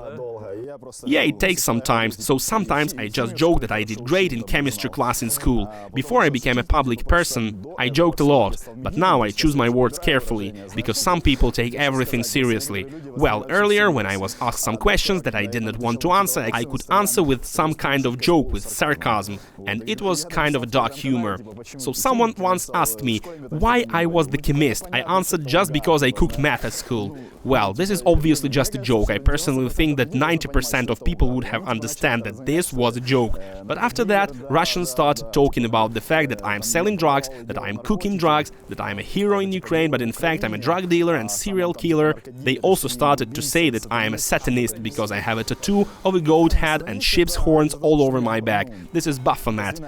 Yeah, it takes some time, so sometimes I just joke that I did great in chemistry class in school. Before I became a public person, I joked a lot, but now I choose my words carefully, because some people take everything seriously. Well, earlier, when I was asked some questions that I did not want to answer, I could answer with some kind of joke, with sarcasm, and it was kind of a dark humor. So someone once asked me why I was the chemist. I answered just because I cooked meth at school. Well, this is obviously just a joke. I personally think that 90% of people would have understood that this was a joke. But after that, Russians started talking about the fact that I'm selling drugs, that I'm cooking drugs, that I'm a hero in Ukraine, but in fact I'm a drug dealer and serial killer. They also started to say that I am a Satanist because I have a tattoo of a goat head and sheep's horns all over my back. This is Baphomet.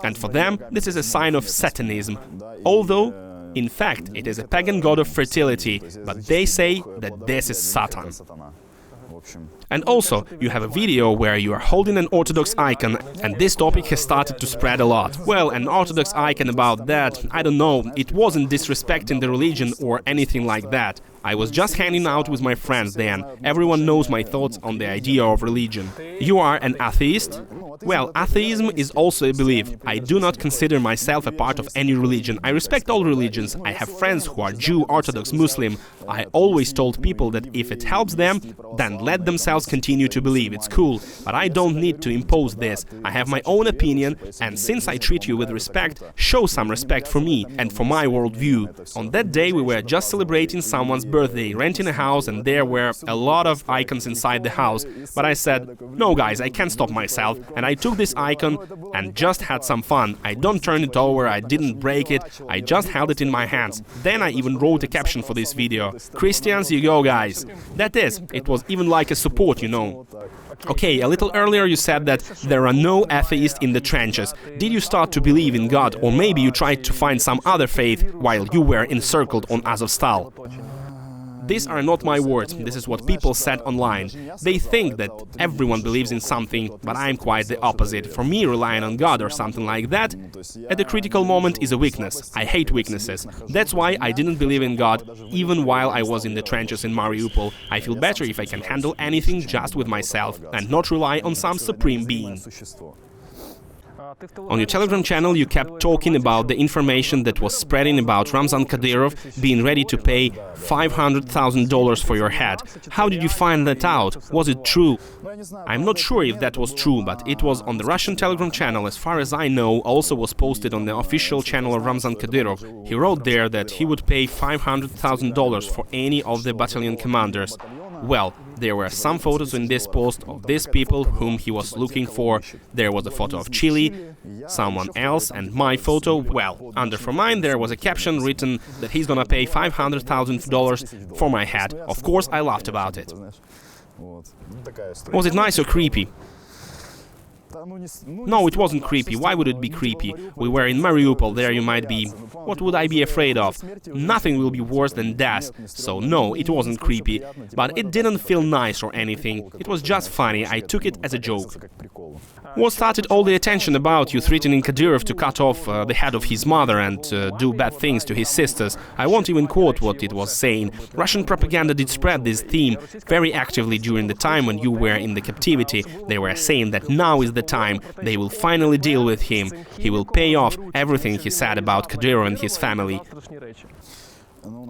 And for them, this is a sign of Satanism. Although, in fact, it is a pagan god of fertility, but they say that this is Satan. And also, you have a video where you are holding an Orthodox icon, and this topic has started to spread a lot. Well, an Orthodox icon about that, I don't know, it wasn't disrespecting the religion or anything like that. I was just hanging out with my friends then. Everyone knows my thoughts on the idea of religion. You are an atheist? Well, atheism is also a belief. I do not consider myself a part of any religion. I respect all religions. I have friends who are Jew, Orthodox, Muslim. I always told people that if it helps them, then let themselves continue to believe. It's cool, but I don't need to impose this. I have my own opinion, and since I treat you with respect, show some respect for me and for my worldview. On that day we were just celebrating someone's birthday, renting a house, and there were a lot of icons inside the house. But I said, no guys, I can't stop myself, and I took this icon and just had some fun. I don't turn it over, I didn't break it, I just held it in my hands. Then I even wrote a caption for this video. Christians, you go guys. That is, it was even like a support, you know. Okay, a little earlier you said that there are no atheists in the trenches. Did you start to believe in God, or maybe you tried to find some other faith while you were encircled on Azovstal? These are not my words, this is what people said online. They think that everyone believes in something, but I'm quite the opposite. For me, relying on God or something like that at a critical moment is a weakness. I hate weaknesses. That's why I didn't believe in God, even while I was in the trenches in Mariupol. I feel better if I can handle anything just with myself and not rely on some supreme being. On your Telegram channel you kept talking about the information that was spreading about Ramzan Kadyrov being ready to pay $500,000 for your head. How did you find that out? Was it true? I'm not sure if that was true, but it was on the Russian Telegram channel, as far as I know, also was posted on the official channel of Ramzan Kadyrov. He wrote there that he would pay $500,000 for any of the battalion commanders. Well, there were some photos in this post of these people whom he was looking for. There was a photo of Chile, someone else, and my photo. Well, under for mine there was a caption written that he's gonna pay $500,000 for my head. Of course, I laughed about it. Was it nice or creepy? No, it wasn't creepy. Why would it be creepy? We were in Mariupol, there you might be... What would I be afraid of? Nothing will be worse than death. So no, it wasn't creepy. But it didn't feel nice or anything. It was just funny, I took it as a joke. What started all the attention about you threatening Kadyrov to cut off the head of his mother and do bad things to his sisters? I won't even quote what it was saying. Russian propaganda did spread this theme very actively during the time when you were in the captivity. They were saying that now is the time they will finally deal with him. He will pay off everything he said about Kadyrov and his family.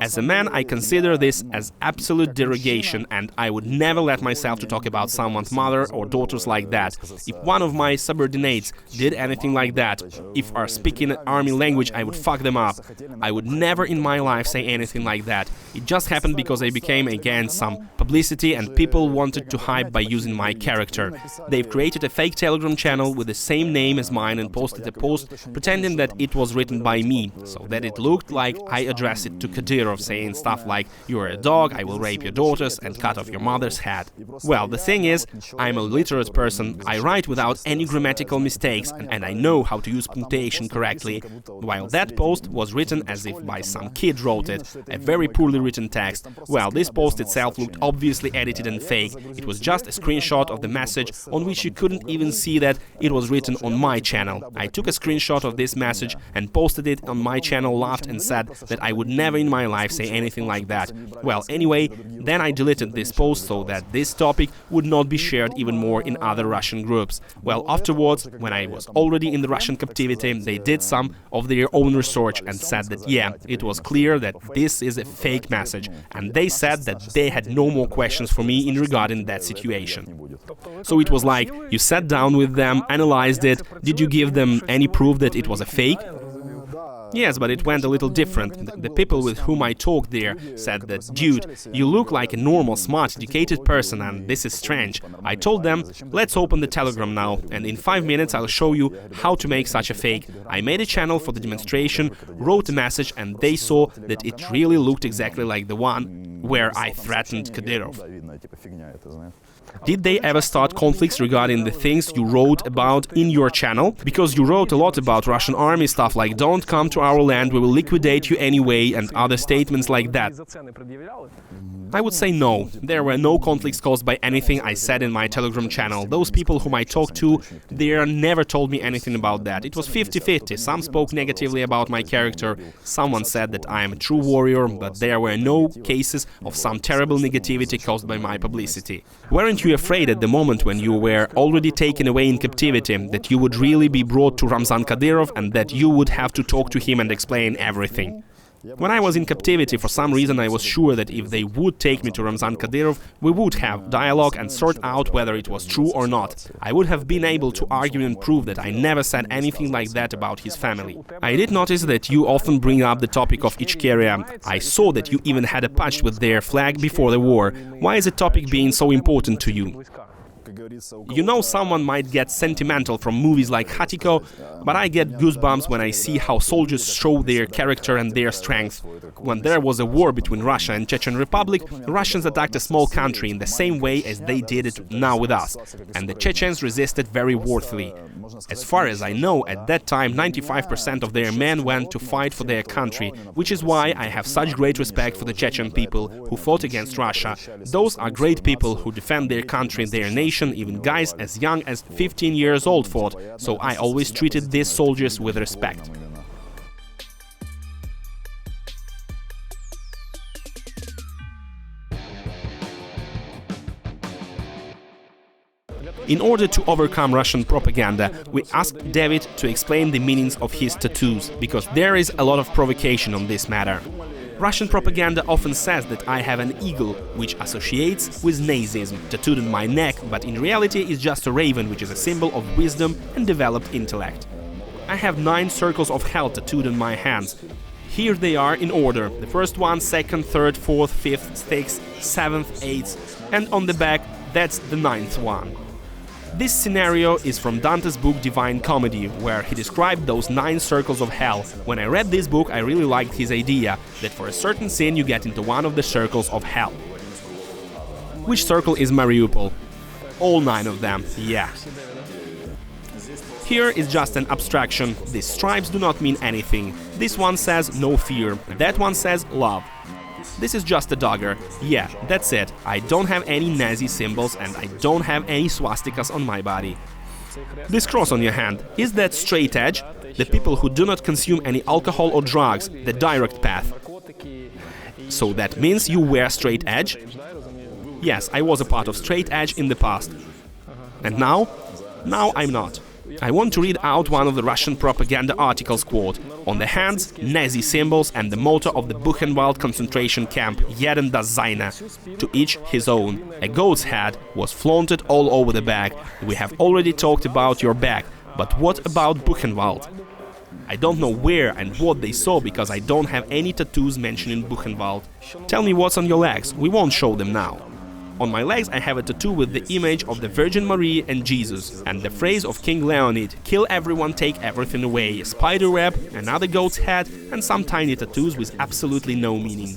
As a man, I consider this as absolute derogation, and I would never let myself to talk about someone's mother or daughters like that. If one of my subordinates did anything like that, if are speaking army language, I would fuck them up. I would never in my life say anything like that. It just happened because I became against some publicity and people wanted to hype by using my character. They've created a fake Telegram channel with the same name as mine and posted a post pretending that it was written by me, so that it looked like I addressed it to Kadyrov, saying stuff like, "You're a dog, I will rape your daughters and cut off your mother's head." Well, the thing is, I'm a literate person, I write without any grammatical mistakes and I know how to use punctuation correctly, while that post was written as if by some kid wrote it, a very poorly written text. Well, this post itself looked obviously edited and fake. It was just a screenshot of the message on which you couldn't even see that it was written on my channel. I took a screenshot of this message and posted it on my channel, laughed and said that I would never in my life say anything like that. Well, anyway, then I deleted this post so that this topic would not be shared even more in other Russian groups. Well, afterwards, when I was already in the Russian captivity, they did some of their own research and said that yeah, it was clear that this is a fake message, and they said that they had no more questions for me in regarding that situation. So it was like, you sat down with them, analyzed it, did you give them any proof that it was a fake? Yes, but it went a little different. The people with whom I talked there said that, dude, you look like a normal, smart, educated person and this is strange. I told them, let's open the Telegram now, and in 5 minutes I'll show you how to make such a fake. I made a channel for the demonstration, wrote a message, and they saw that it really looked exactly like the one where I threatened Kadyrov. Did they ever start conflicts regarding the things you wrote about in your channel? Because you wrote a lot about Russian army stuff like "don't come to our land, we will liquidate you anyway" and other statements like that. I would say no. There were no conflicts caused by anything I said in my Telegram channel. Those people whom I talked to, they never told me anything about that. It was 50-50. Some spoke negatively about my character. Someone said that I am a true warrior, but there were no cases of some terrible negativity caused by my publicity. Weren't you afraid at the moment when you were already taken away in captivity that you would really be brought to Ramzan Kadyrov and that you would have to talk to him and explain everything? When I was in captivity, for some reason I was sure that if they would take me to Ramzan Kadyrov, we would have dialogue and sort out whether it was true or not. I would have been able to argue and prove that I never said anything like that about his family. I did notice that you often bring up the topic of Ichkeria. I saw that you even had a patch with their flag before the war. Why is the topic being so important to you? You know, someone might get sentimental from movies like Khatiko, but I get goosebumps when I see how soldiers show their character and their strength. When there was a war between Russia and Chechen Republic, Russians attacked a small country in the same way as they did it now with us, and the Chechens resisted very worthily. As far as I know, at that time 95% of their men went to fight for their country, which is why I have such great respect for the Chechen people who fought against Russia. Those are great people who defend their country, their nation. Even guys as young as 15 years old fought, so I always treated these soldiers with respect. In order to overcome Russian propaganda, we asked David to explain the meanings of his tattoos, because there is a lot of provocation on this matter. Russian propaganda often says that I have an eagle, which associates with Nazism, tattooed on my neck, but in reality is just a raven, which is a symbol of wisdom and developed intellect. I have 9 circles of hell tattooed on my hands. Here they are in order: the first one, second, third, fourth, fifth, sixth, seventh, eighth, and on the back, that's the 9th one. This scenario is from Dante's book Divine Comedy, where he described those 9 circles of hell. When I read this book, I really liked his idea that for a certain sin you get into one of the circles of hell. Which circle is Mariupol? All 9 of them, yeah. Here is just an abstraction. These stripes do not mean anything. This one says no fear, that one says love. This is just a dagger. Yeah, that's it. I don't have any Nazi symbols and I don't have any swastikas on my body. This cross on your hand, is that straight edge? The people who do not consume any alcohol or drugs, the direct path. So that means you wear straight edge? Yes, I was a part of straight edge in the past. And now? Now I'm not. I want to read out one of the Russian propaganda articles, quote, "On the hands, Nazi symbols and the motto of the Buchenwald concentration camp, Jeden das Seine, to each his own. A goat's head was flaunted all over the bag. We have already talked about your bag, but what about Buchenwald?" I don't know where and what they saw because I don't have any tattoos mentioning Buchenwald. Tell me what's on your legs, we won't show them now. On my legs I have a tattoo with the image of the Virgin Maria and Jesus, and the phrase of King Leonid, "Kill everyone, take everything away," a spider web, another goat's head, and some tiny tattoos with absolutely no meaning.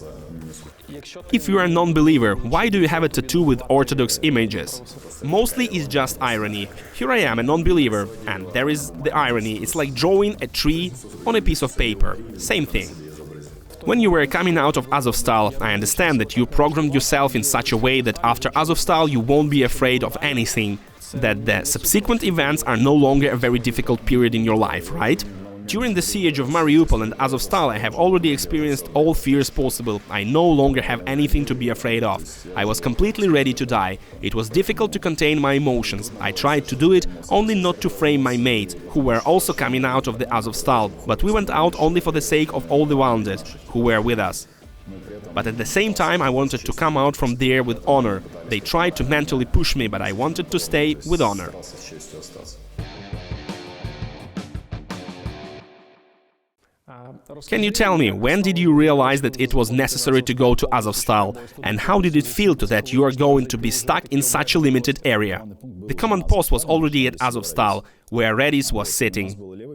If you are a non-believer, why do you have a tattoo with Orthodox images? Mostly it's just irony. Here I am, a non-believer, and there is the irony. It's like drawing a tree on a piece of paper. Same thing. When you were coming out of Azovstal, I understand that you programmed yourself in such a way that after Azovstal you won't be afraid of anything, that the subsequent events are no longer a very difficult period in your life, right? During the siege of Mariupol and Azovstal I have already experienced all fears possible. I no longer have anything to be afraid of. I was completely ready to die. It was difficult to contain my emotions. I tried to do it, only not to frame my mates, who were also coming out of the Azovstal, but we went out only for the sake of all the wounded, who were with us. But at the same time I wanted to come out from there with honor. They tried to mentally push me, but I wanted to stay with honor. Can you tell me, when did you realize that it was necessary to go to Azovstal, and how did it feel to that you are going to be stuck in such a limited area? The command post was already at Azovstal. where Redis was sitting.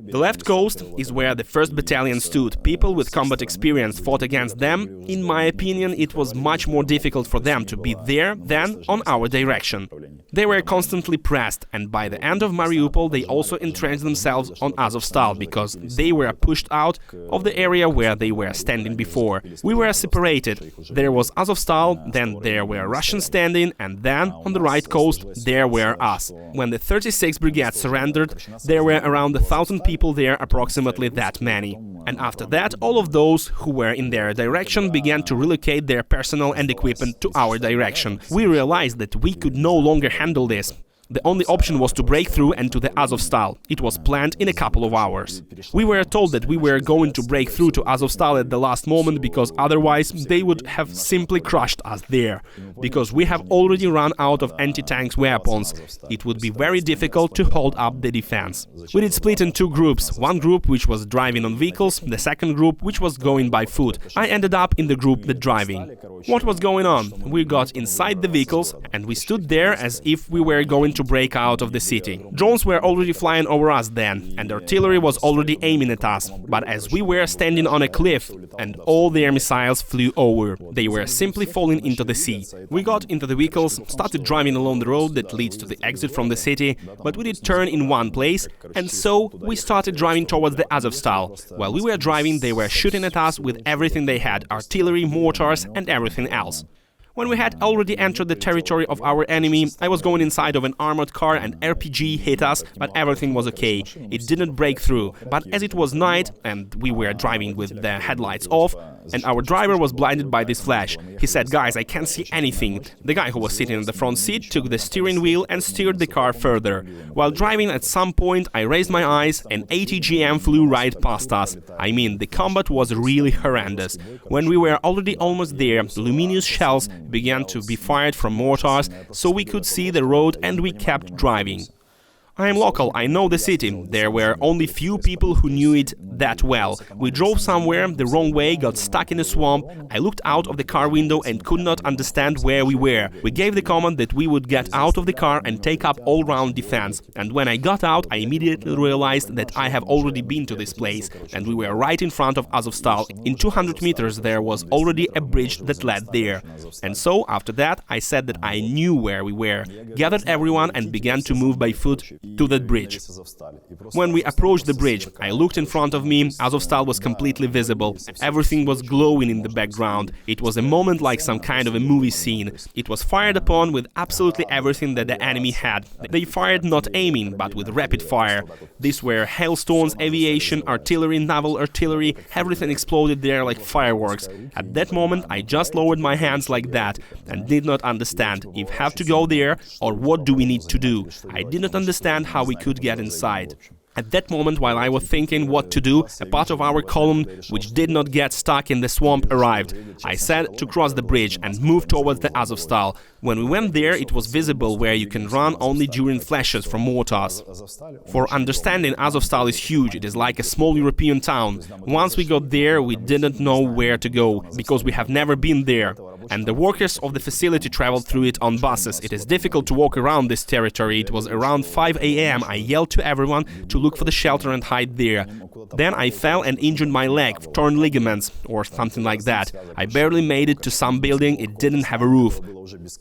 The left coast is where the 1st Battalion stood. People with combat experience fought against them. In my opinion, it was much more difficult for them to be there than on our direction. They were constantly pressed, and by the end of Mariupol they also entrenched themselves on Azovstal, because they were pushed out of the area where they were standing before. We were separated. There was Azovstal, then there were Russians standing, and then, on the right coast, there were us. When the 36th Brigade surrendered, there were around 1,000 people there, approximately that many. And after that, all of those who were in their direction began to relocate their personnel and equipment to our direction. We realized that we could no longer handle this. The only option was to break through and to the Azovstal. It was planned in a couple of hours. We were told that we were going to break through to Azovstal at the last moment, because otherwise they would have simply crushed us there. Because we have already run out of anti-tank weapons, it would be very difficult to hold up the defense. We did split in 2 groups. One group which was driving on vehicles, the second group which was going by foot. I ended up in the group that driving. What was going on? We got inside the vehicles and we stood there as if we were going to break out of the city. Drones were already flying over us then, and artillery was already aiming at us, but as we were standing on a cliff and all their missiles flew over, they were simply falling into the sea. We got into the vehicles, started driving along the road that leads to the exit from the city, but we did turn in one place, and so we started driving towards the Azovstal. While we were driving, they were shooting at us with everything they had, artillery, mortars and everything else. When we had already entered the territory of our enemy, I was going inside of an armored car and RPG hit us, but everything was okay. It didn't break through, but as it was night and we were driving with the headlights off, and our driver was blinded by this flash. He said, "Guys, I can't see anything." The guy who was sitting in the front seat took the steering wheel and steered the car further. While driving, at some point I raised my eyes and 80 GM flew right past us. I mean, the combat was really horrendous. When we were already almost there, luminous shells began to be fired from mortars, so we could see the road and we kept driving. I am local, I know the city. There were only few people who knew it that well. We drove somewhere the wrong way, got stuck in a swamp. I looked out of the car window and could not understand where we were. We gave the command that we would get out of the car and take up all-round defense. And when I got out, I immediately realized that I have already been to this place, and we were right in front of Azovstal. In 200 meters there was already a bridge that led there. And so, after that, I said that I knew where we were, gathered everyone and began to move by foot to that bridge. When we approached the bridge, I looked in front of me. Azovstal was completely visible. Everything was glowing in the background. It was a moment like some kind of a movie scene. It was fired upon with absolutely everything that the enemy had. They fired not aiming, but with rapid fire. These were hailstones, aviation, artillery, naval artillery. Everything exploded there like fireworks. At that moment, I just lowered my hands like that and did not understand if have to go there or what do we need to do. I did not understand how we could get inside. At that moment, while I was thinking what to do, a part of our column, which did not get stuck in the swamp, arrived. I said to cross the bridge and move towards the Azovstal. When we went there, it was visible where you can run only during flashes from mortars. For understanding, Azovstal is huge, it is like a small European town. Once we got there, we didn't know where to go, because we have never been there. And the workers of the facility traveled through it on buses. It is difficult to walk around this territory. It was around 5 a.m. I yelled to everyone to look for the shelter and hide there. Then I fell and injured my leg, torn ligaments or something like that. I barely made it to some building, it didn't have a roof.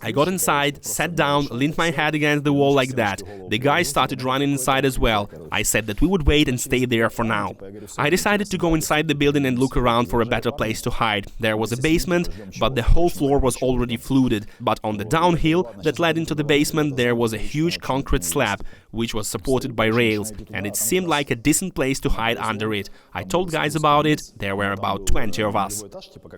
I got inside, sat down, leaned my head against the wall like that. The guys started running inside as well. I said that we would wait and stay there for now. I decided to go inside the building and look around for a better place to hide. There was a basement, but the whole floor was already flooded. But on the downhill that led into the basement there was a huge concrete slab, which was supported by rails, and it seemed like a decent place to hide under it. I told guys about it, there were about 20 of us.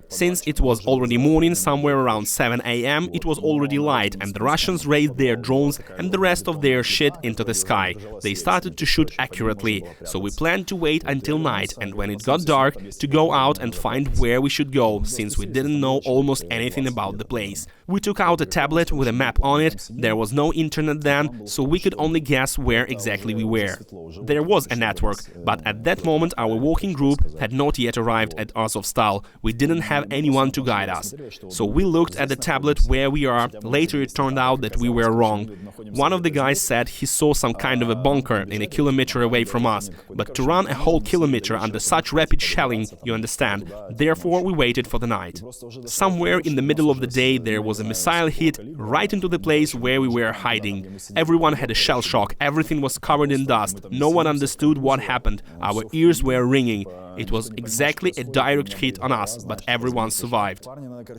Since it was already morning, somewhere around 7 a.m., it was already light, and the Russians raised their drones and the rest of their shit into the sky. They started to shoot accurately, so we planned to wait until night, and when it got dark, to go out and find where we should go, since we didn't know almost anything about the place. We took out a tablet with a map on it. There was no internet then, so we could only guess where exactly we were. There was a network, but at that moment our walking group had not yet arrived at Azovstal. We didn't have anyone to guide us. So we looked at the tablet where we are. Later it turned out that we were wrong. One of the guys said he saw some kind of a bunker in a kilometer away from us, but to run a whole kilometer under such rapid shelling, you understand, therefore we waited for the night. Somewhere in the middle of the day there was a missile hit right into the place where we were hiding. Everyone had a shell shock, everything was covered in dust, no one understood what happened, our ears were ringing. It was exactly a direct hit on us, but everyone survived.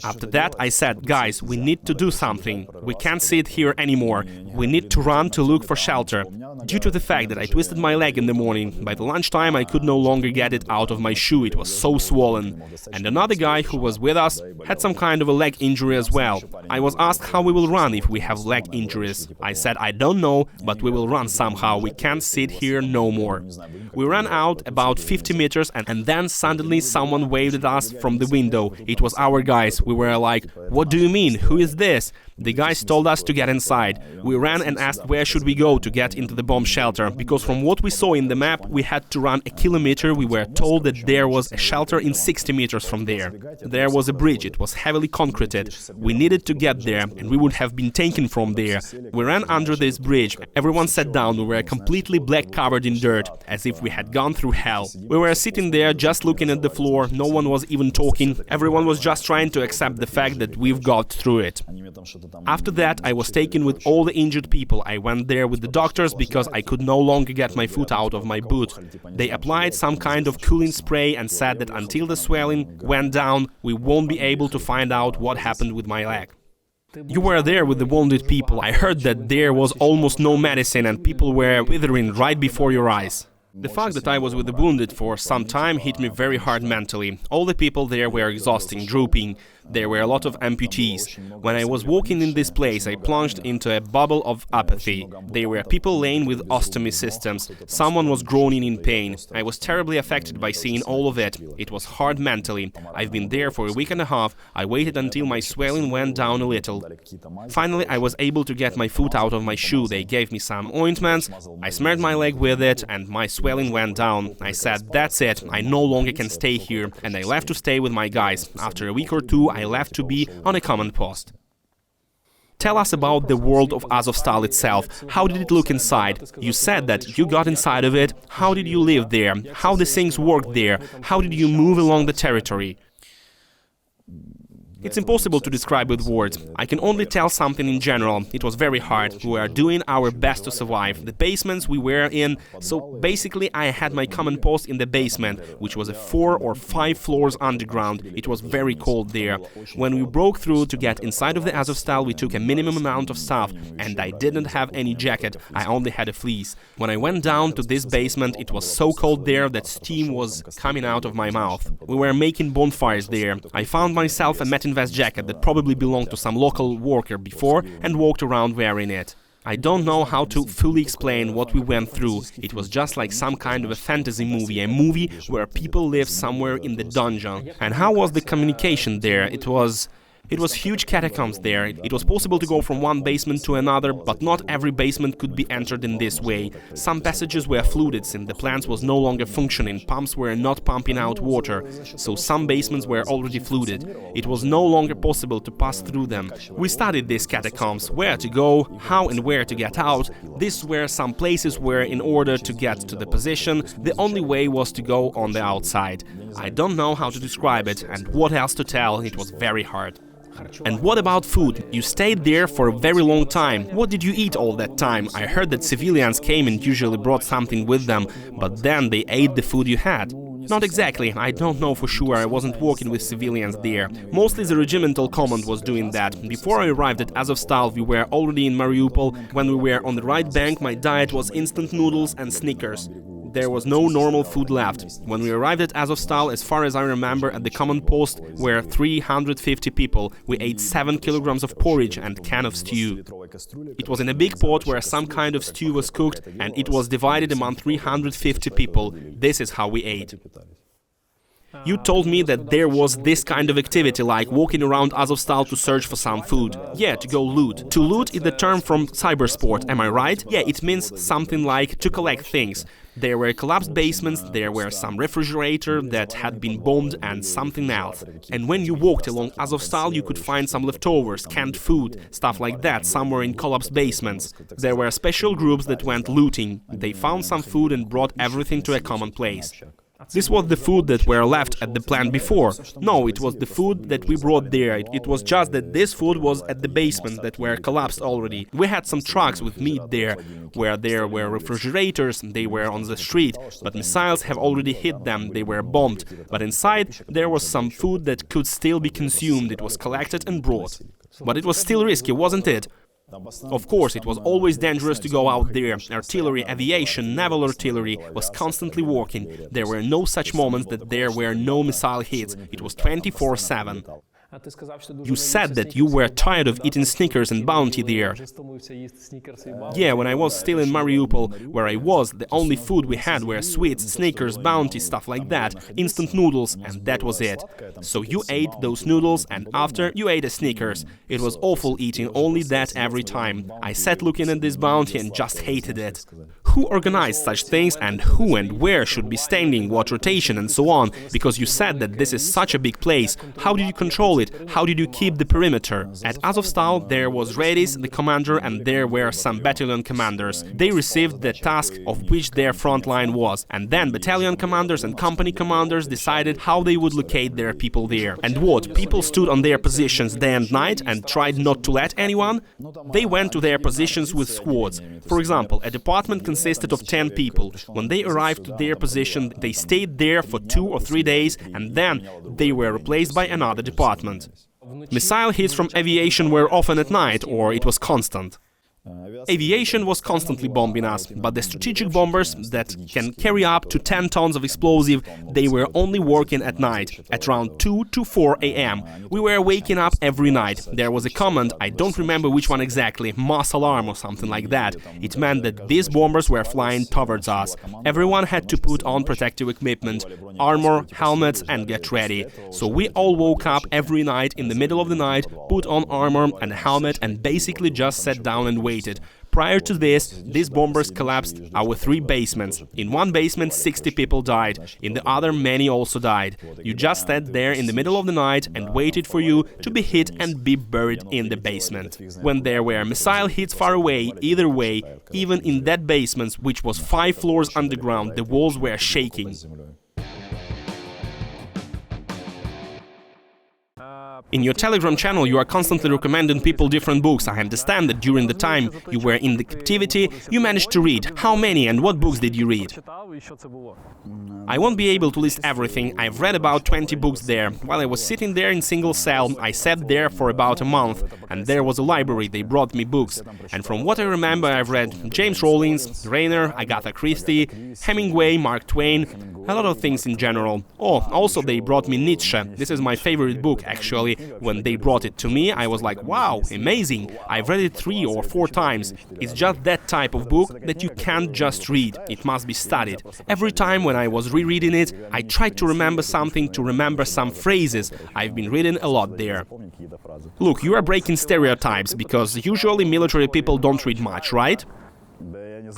After that I said, guys, we need to do something. We can't sit here anymore. We need to run to look for shelter. Due to the fact that I twisted my leg in the morning, by the lunchtime I could no longer get it out of my shoe, it was so swollen. And another guy who was with us had some kind of a leg injury as well. I was asked how we will run if we have leg injuries. I said, I don't know, but we will run somehow. We can't sit here no more. We ran out about 50 meters and then suddenly someone waved at us from the window. It was our guys. We were like, what do you mean? Who is this? The guys told us to get inside. We ran and asked where should we go to get into the bomb shelter, because from what we saw in the map we had to run a kilometer. We were told that there was a shelter in 60 meters from there. There was a bridge, it was heavily concreted. We needed to get there and we would have been taken from there. We ran under this bridge. Everyone sat down. We were completely black, covered in dirt, as if we had gone through hell. We were sitting there just looking at the floor. No one was even talking. Everyone was just trying to accept the fact that we've got through it. After that, I was taken with all the injured people. I went there with the doctors because I could no longer get my foot out of my boot. They applied some kind of cooling spray and said that until the swelling went down, we won't be able to find out what happened with my leg. You were there with the wounded people. I heard that there was almost no medicine and people were withering right before your eyes. The fact that I was with the wounded for some time hit me very hard mentally. All the people there were exhausting, drooping. There were a lot of amputees. When I was walking in this place, I plunged into a bubble of apathy. There were people laying with ostomy systems. Someone was groaning in pain. I was terribly affected by seeing all of it. It was hard mentally. I've been there for a week and a half. I waited until my swelling went down a little. Finally, I was able to get my foot out of my shoe. They gave me some ointments. I smeared my leg with it and my swelling went down. I said, that's it. I no longer can stay here. And I left to stay with my guys. After a week or two, I left to be on a command post. Tell us about the world of Azovstal itself. How did it look inside? You said that you got inside of it. How did you live there? How the things worked there? How did you move along the territory? It's impossible to describe with words. I can only tell something in general. It was very hard. We were doing our best to survive. The basements we were in, so basically I had my command post in the basement, which was a 4 or 5 floors underground. It was very cold there. When we broke through to get inside of the Azovstal, we took a minimum amount of stuff, and I didn't have any jacket. I only had a fleece. When I went down to this basement, it was so cold there that steam was coming out of my mouth. We were making bonfires there. I found myself a metal vest jacket that probably belonged to some local worker before and walked around wearing it. I don't know how to fully explain what we went through. It was just like some kind of a fantasy movie, a movie where people live somewhere in the dungeon. And how was the communication there? It was huge catacombs there. It was possible to go from one basement to another, but not every basement could be entered in this way. Some passages were flooded since the plant was no longer functioning, pumps were not pumping out water, so some basements were already flooded. It was no longer possible to pass through them. We studied these catacombs, where to go, how and where to get out. These were some places where, in order to get to the position, the only way was to go on the outside. I don't know how to describe it, and what else to tell. It was very hard. And what about food? You stayed there for a very long time. What did you eat all that time? I heard that civilians came and usually brought something with them, but then they ate the food you had. Not exactly, I don't know for sure, I wasn't working with civilians there. Mostly the regimental command was doing that. Before I arrived at Azovstal, we were already in Mariupol. When we were on the right bank, my diet was instant noodles and Snickers. There was no normal food left. When we arrived at Azovstal, as far as I remember, at the command post were 350 people. We ate 7 kilograms of porridge and can of stew. It was in a big pot where some kind of stew was cooked, and it was divided among 350 people. This is how we ate. You told me that there was this kind of activity, like walking around Azovstal to search for some food. Yeah, to go loot. To loot is the term from cybersport, am I right? Yeah, it means something like to collect things. There were collapsed basements, there were some refrigerator that had been bombed and something else. And when you walked along Azovstal, you could find some leftovers, canned food, stuff like that, somewhere in collapsed basements. There were special groups that went looting. They found some food and brought everything to a common place. This was the food that were left at the plant before. No, it was the food that we brought there. It was just that this food was at the basement that were collapsed already. We had some trucks with meat there, where there were refrigerators, they were on the street, but missiles have already hit them, they were bombed. But inside there was some food that could still be consumed, it was collected and brought. But it was still risky, wasn't it? Of course, it was always dangerous to go out there. Artillery, aviation, naval artillery was constantly working. There were no such moments that there were no missile hits. It was 24/7. You said that you were tired of eating Snickers and Bounty there. Yeah, when I was still in Mariupol, where I was, the only food we had were sweets, Snickers, Bounty, stuff like that, instant noodles, and that was it. So you ate those noodles, and after you ate a Snickers. It was awful eating only that every time. I sat looking at this Bounty and just hated it. Who organized such things, and who and where should be standing, what rotation and so on? Because you said that this is such a big place. How did you control it? How did you keep the perimeter? At Azovstal there was Redis, the commander, and there were some battalion commanders. They received the task of which their front line was, and then battalion commanders and company commanders decided how they would locate their people there. And what? People stood on their positions day and night and tried not to let anyone? They went to their positions with squads. For example, a department consisted of 10 people. When they arrived to their position, they stayed there for 2 or 3 days, and then they were replaced by another department. Missile hits from aviation were often at night, or it was constant. Aviation was constantly bombing us, but the strategic bombers that can carry up to 10 tons of explosive, they were only working at night, at around 2 to 4 a.m. We were waking up every night. There was a command, I don't remember which one exactly, mass alarm or something like that. It meant that these bombers were flying towards us. Everyone had to put on protective equipment, armor, helmets and get ready. So we all woke up every night in the middle of the night, put on armor and a helmet and basically just sat down and waited. Prior to this, these bombers collapsed our 3 basements. In one basement 60 people died, in the other many also died. You just sat there in the middle of the night and waited for you to be hit and be buried in the basement. When there were missile hits far away, either way, even in that basement, which was 5 floors underground, the walls were shaking. In your Telegram channel you are constantly recommending people different books. I understand that during the time you were in the captivity you managed to read. How many and what books did you read? I won't be able to list everything. I've read about 20 books there. While I was sitting there in single cell, I sat there for about a month, and there was a library, they brought me books. And from what I remember I've read James Rawlings, Rainer, Agatha Christie, Hemingway, Mark Twain, a lot of things in general. Oh, also they brought me Nietzsche. This is my favorite book actually. When they brought it to me, I was like, wow, amazing. I've read it 3 or 4 times. It's just that type of book that you can't just read. It must be studied. Every time when I was rereading it, I tried to remember something, to remember some phrases. I've been reading a lot there. Look, you are breaking stereotypes, because usually military people don't read much, right?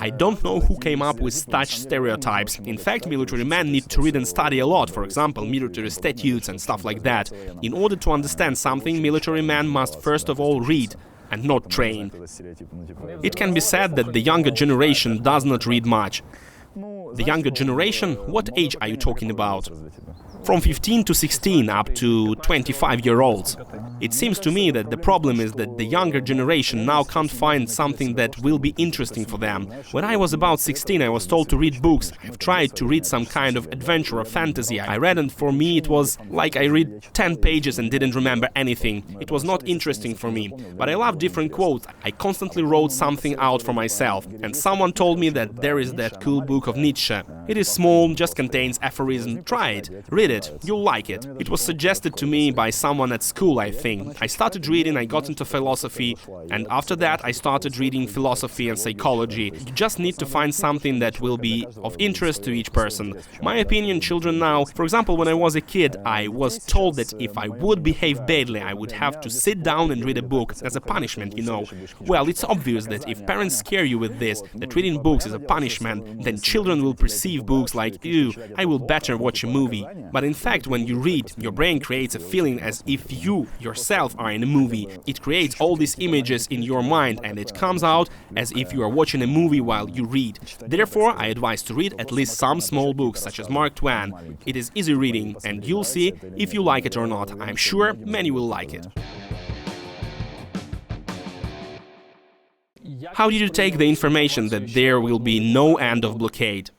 I don't know who came up with such stereotypes. In fact, military men need to read and study a lot, for example, military statutes and stuff like that. In order to understand something, military men must first of all read and not train. It can be said that the younger generation does not read much. The younger generation? What age are you talking about? From 15 to 16 up to 25-year-olds. It seems to me that the problem is that the younger generation now can't find something that will be interesting for them. When I was about 16, I was told to read books. I've tried to read some kind of adventure or fantasy. I read, and for me it was like I read 10 pages and didn't remember anything. It was not interesting for me. But I love different quotes. I constantly wrote something out for myself. And someone told me that there is that cool book of Nietzsche. It is small, just contains aphorisms. Try it. Read read it, you'll like it. It was suggested to me by someone at school, I think. I started reading, I got into philosophy, and after that I started reading philosophy and psychology. You just need to find something that will be of interest to each person. My opinion, children now, for example, when I was a kid, I was told that if I would behave badly, I would have to sit down and read a book as a punishment, you know. Well, it's obvious that if parents scare you with this, that reading books is a punishment, then children will perceive books like, ew, I will better watch a movie. But in fact, when you read, your brain creates a feeling as if you yourself are in a movie. It creates all these images in your mind, and it comes out as if you are watching a movie while you read. Therefore, I advise to read at least some small books, such as Mark Twain. It is easy reading, and you'll see if you like it or not. I'm sure many will like it. How did you take the information that there will be no end of blockade?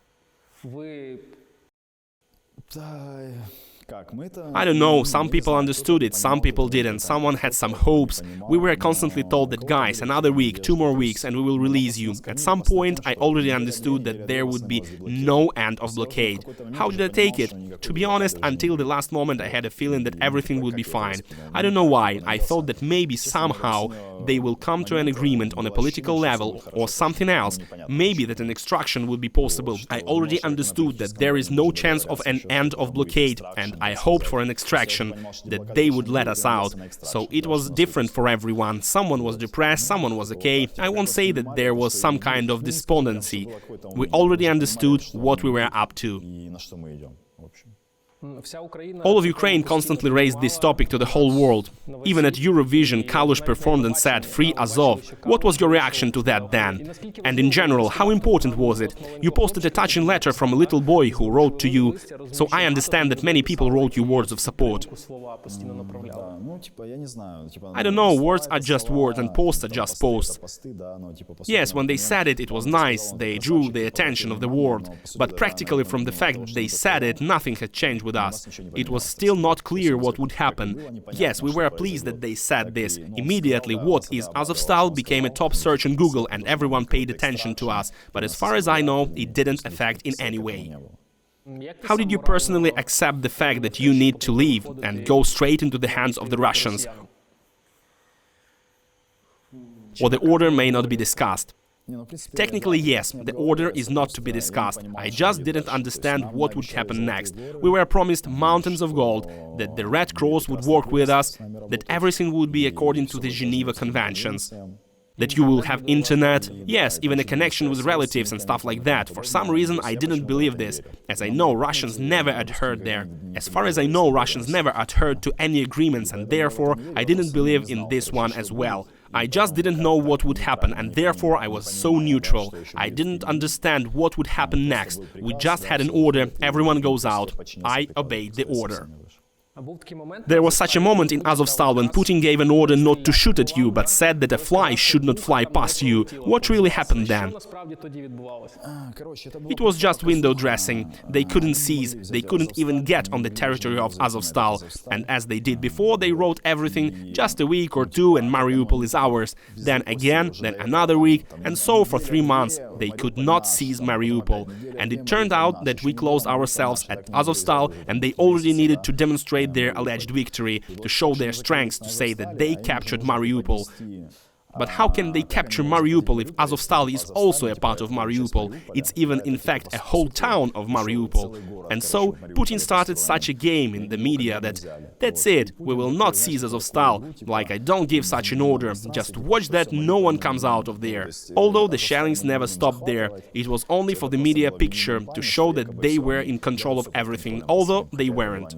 I don't know, some people understood it, some people didn't, someone had some hopes. We were constantly told that, guys, another week, 2 more weeks, and we will release you. At some point, I already understood that there would be no end of blockade. How did I take it? To be honest, until the last moment I had a feeling that everything would be fine. I don't know why, I thought that maybe somehow they will come to an agreement on a political level or something else, maybe that an extraction would be possible. I already understood that there is no chance of an end of blockade, and I hoped for an extraction, that they would let us out. So it was different for everyone. Someone was depressed, someone was okay. I won't say that there was some kind of despondency. We already understood what we were up to. All of Ukraine constantly raised this topic to the whole world. Even at Eurovision, Kalush performed and said, "Free Azov." What was your reaction to that then? And in general, how important was it? You posted a touching letter from a little boy who wrote to you, so I understand that many people wrote you words of support. I don't know, words are just words and posts are just posts. Yes, when they said it, it was nice, they drew the attention of the world, but practically from the fact that they said it, nothing had changed with us. It was still not clear what would happen. Yes, we were pleased that they said this. Immediately, what is Azovstal became a top search in Google and everyone paid attention to us, but as far as I know, it didn't affect in any way. How did you personally accept the fact that you need to leave and go straight into the hands of the Russians? Or the order may not be discussed. Technically, yes, the order is not to be discussed. I just didn't understand what would happen next. We were promised mountains of gold, that the Red Cross would work with us, that everything would be according to the Geneva Conventions. That you will have internet, yes, even a connection with relatives and stuff like that. For some reason, I didn't believe this, as I know Russians never adhered there. As far as I know, Russians never adhered to any agreements, and therefore I didn't believe in this one as well. I just didn't know what would happen, and therefore I was so neutral. I didn't understand what would happen next. We just had an order, everyone goes out. I obeyed the order. There was such a moment in Azovstal when Putin gave an order not to shoot at you, but said that a fly should not fly past you. What really happened then? It was just window dressing. They couldn't seize, they couldn't even get on the territory of Azovstal. And as they did before, they wrote everything, just a week or two and Mariupol is ours. Then again, then another week, and so for 3 months they could not seize Mariupol. And it turned out that we closed ourselves at Azovstal, and they already needed to demonstrate their alleged victory, to show their strength, to say that they captured Mariupol. But how can they capture Mariupol if Azovstal is also a part of Mariupol? It's even, in fact, a whole town of Mariupol. And so Putin started such a game in the media that, that's it, we will not seize Azovstal. Like, I don't give such an order, just watch that no one comes out of there. Although the shellings never stopped there, it was only for the media picture, to show that they were in control of everything, although they weren't.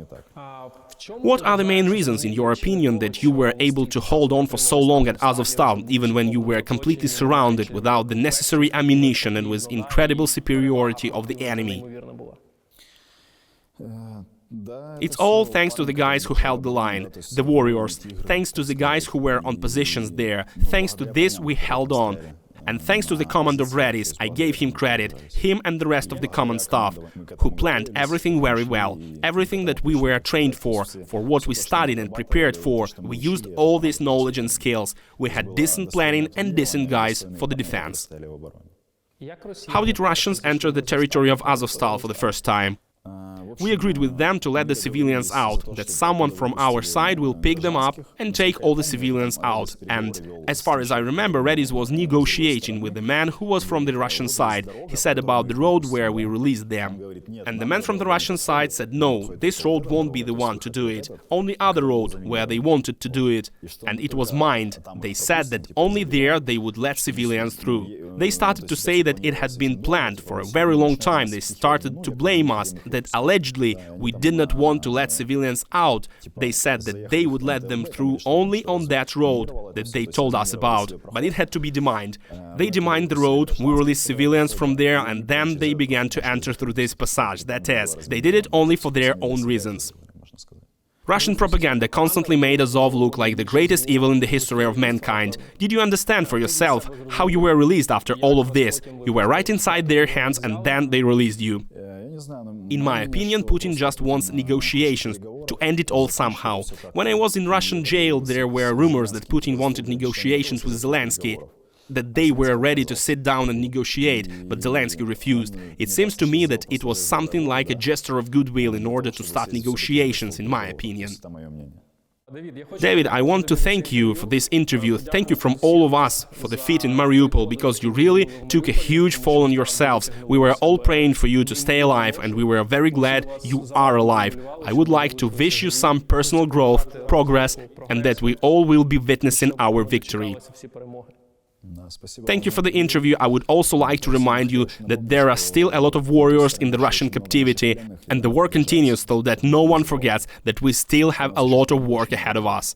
What are the main reasons, in your opinion, that you were able to hold on for so long at Azovstal, even when you were completely surrounded, without the necessary ammunition and with incredible superiority of the enemy? It's all thanks to the guys who held the line, the warriors, thanks to the guys who were on positions there. Thanks to this we held on. And thanks to the command of Redis, I gave him credit, him and the rest of the command staff, who planned everything very well, everything that we were trained for what we studied and prepared for. We used all this knowledge and skills. We had decent planning and decent guys for the defense. How did Russians enter the territory of Azovstal for the first time? We agreed with them to let the civilians out, that someone from our side will pick them up and take all the civilians out. And, as far as I remember, Redis was negotiating with the man who was from the Russian side. He said about the road where we released them. And the man from the Russian side said, no, this road won't be the one to do it, only other road where they wanted to do it. And it was mined. They said that only there they would let civilians through. They started to say that it had been planned for a very long time. They started to blame us, that allegedly we did not want to let civilians out. They said that they would let them through only on that road that they told us about, but it had to be demined. They demined the road, we released civilians from there, and then they began to enter through this passage. That is, they did it only for their own reasons. Russian propaganda constantly made Azov look like the greatest evil in the history of mankind. Did you understand for yourself how you were released after all of this? You were right inside their hands and then they released you. In my opinion, Putin just wants negotiations, to end it all somehow. When I was in Russian jail, there were rumors that Putin wanted negotiations with Zelensky, that they were ready to sit down and negotiate, but Zelensky refused. It seems to me that it was something like a gesture of goodwill in order to start negotiations, in my opinion. David, I want to thank you for this interview. Thank you from all of us for the defeat in Mariupol, because you really took a huge fall on yourselves. We were all praying for you to stay alive, and we were very glad you are alive. I would like to wish you some personal growth, progress, and that we all will be witnessing our victory. Thank you for the interview. I would also like to remind you that there are still a lot of warriors in the Russian captivity, and the war continues so that no one forgets that we still have a lot of work ahead of us.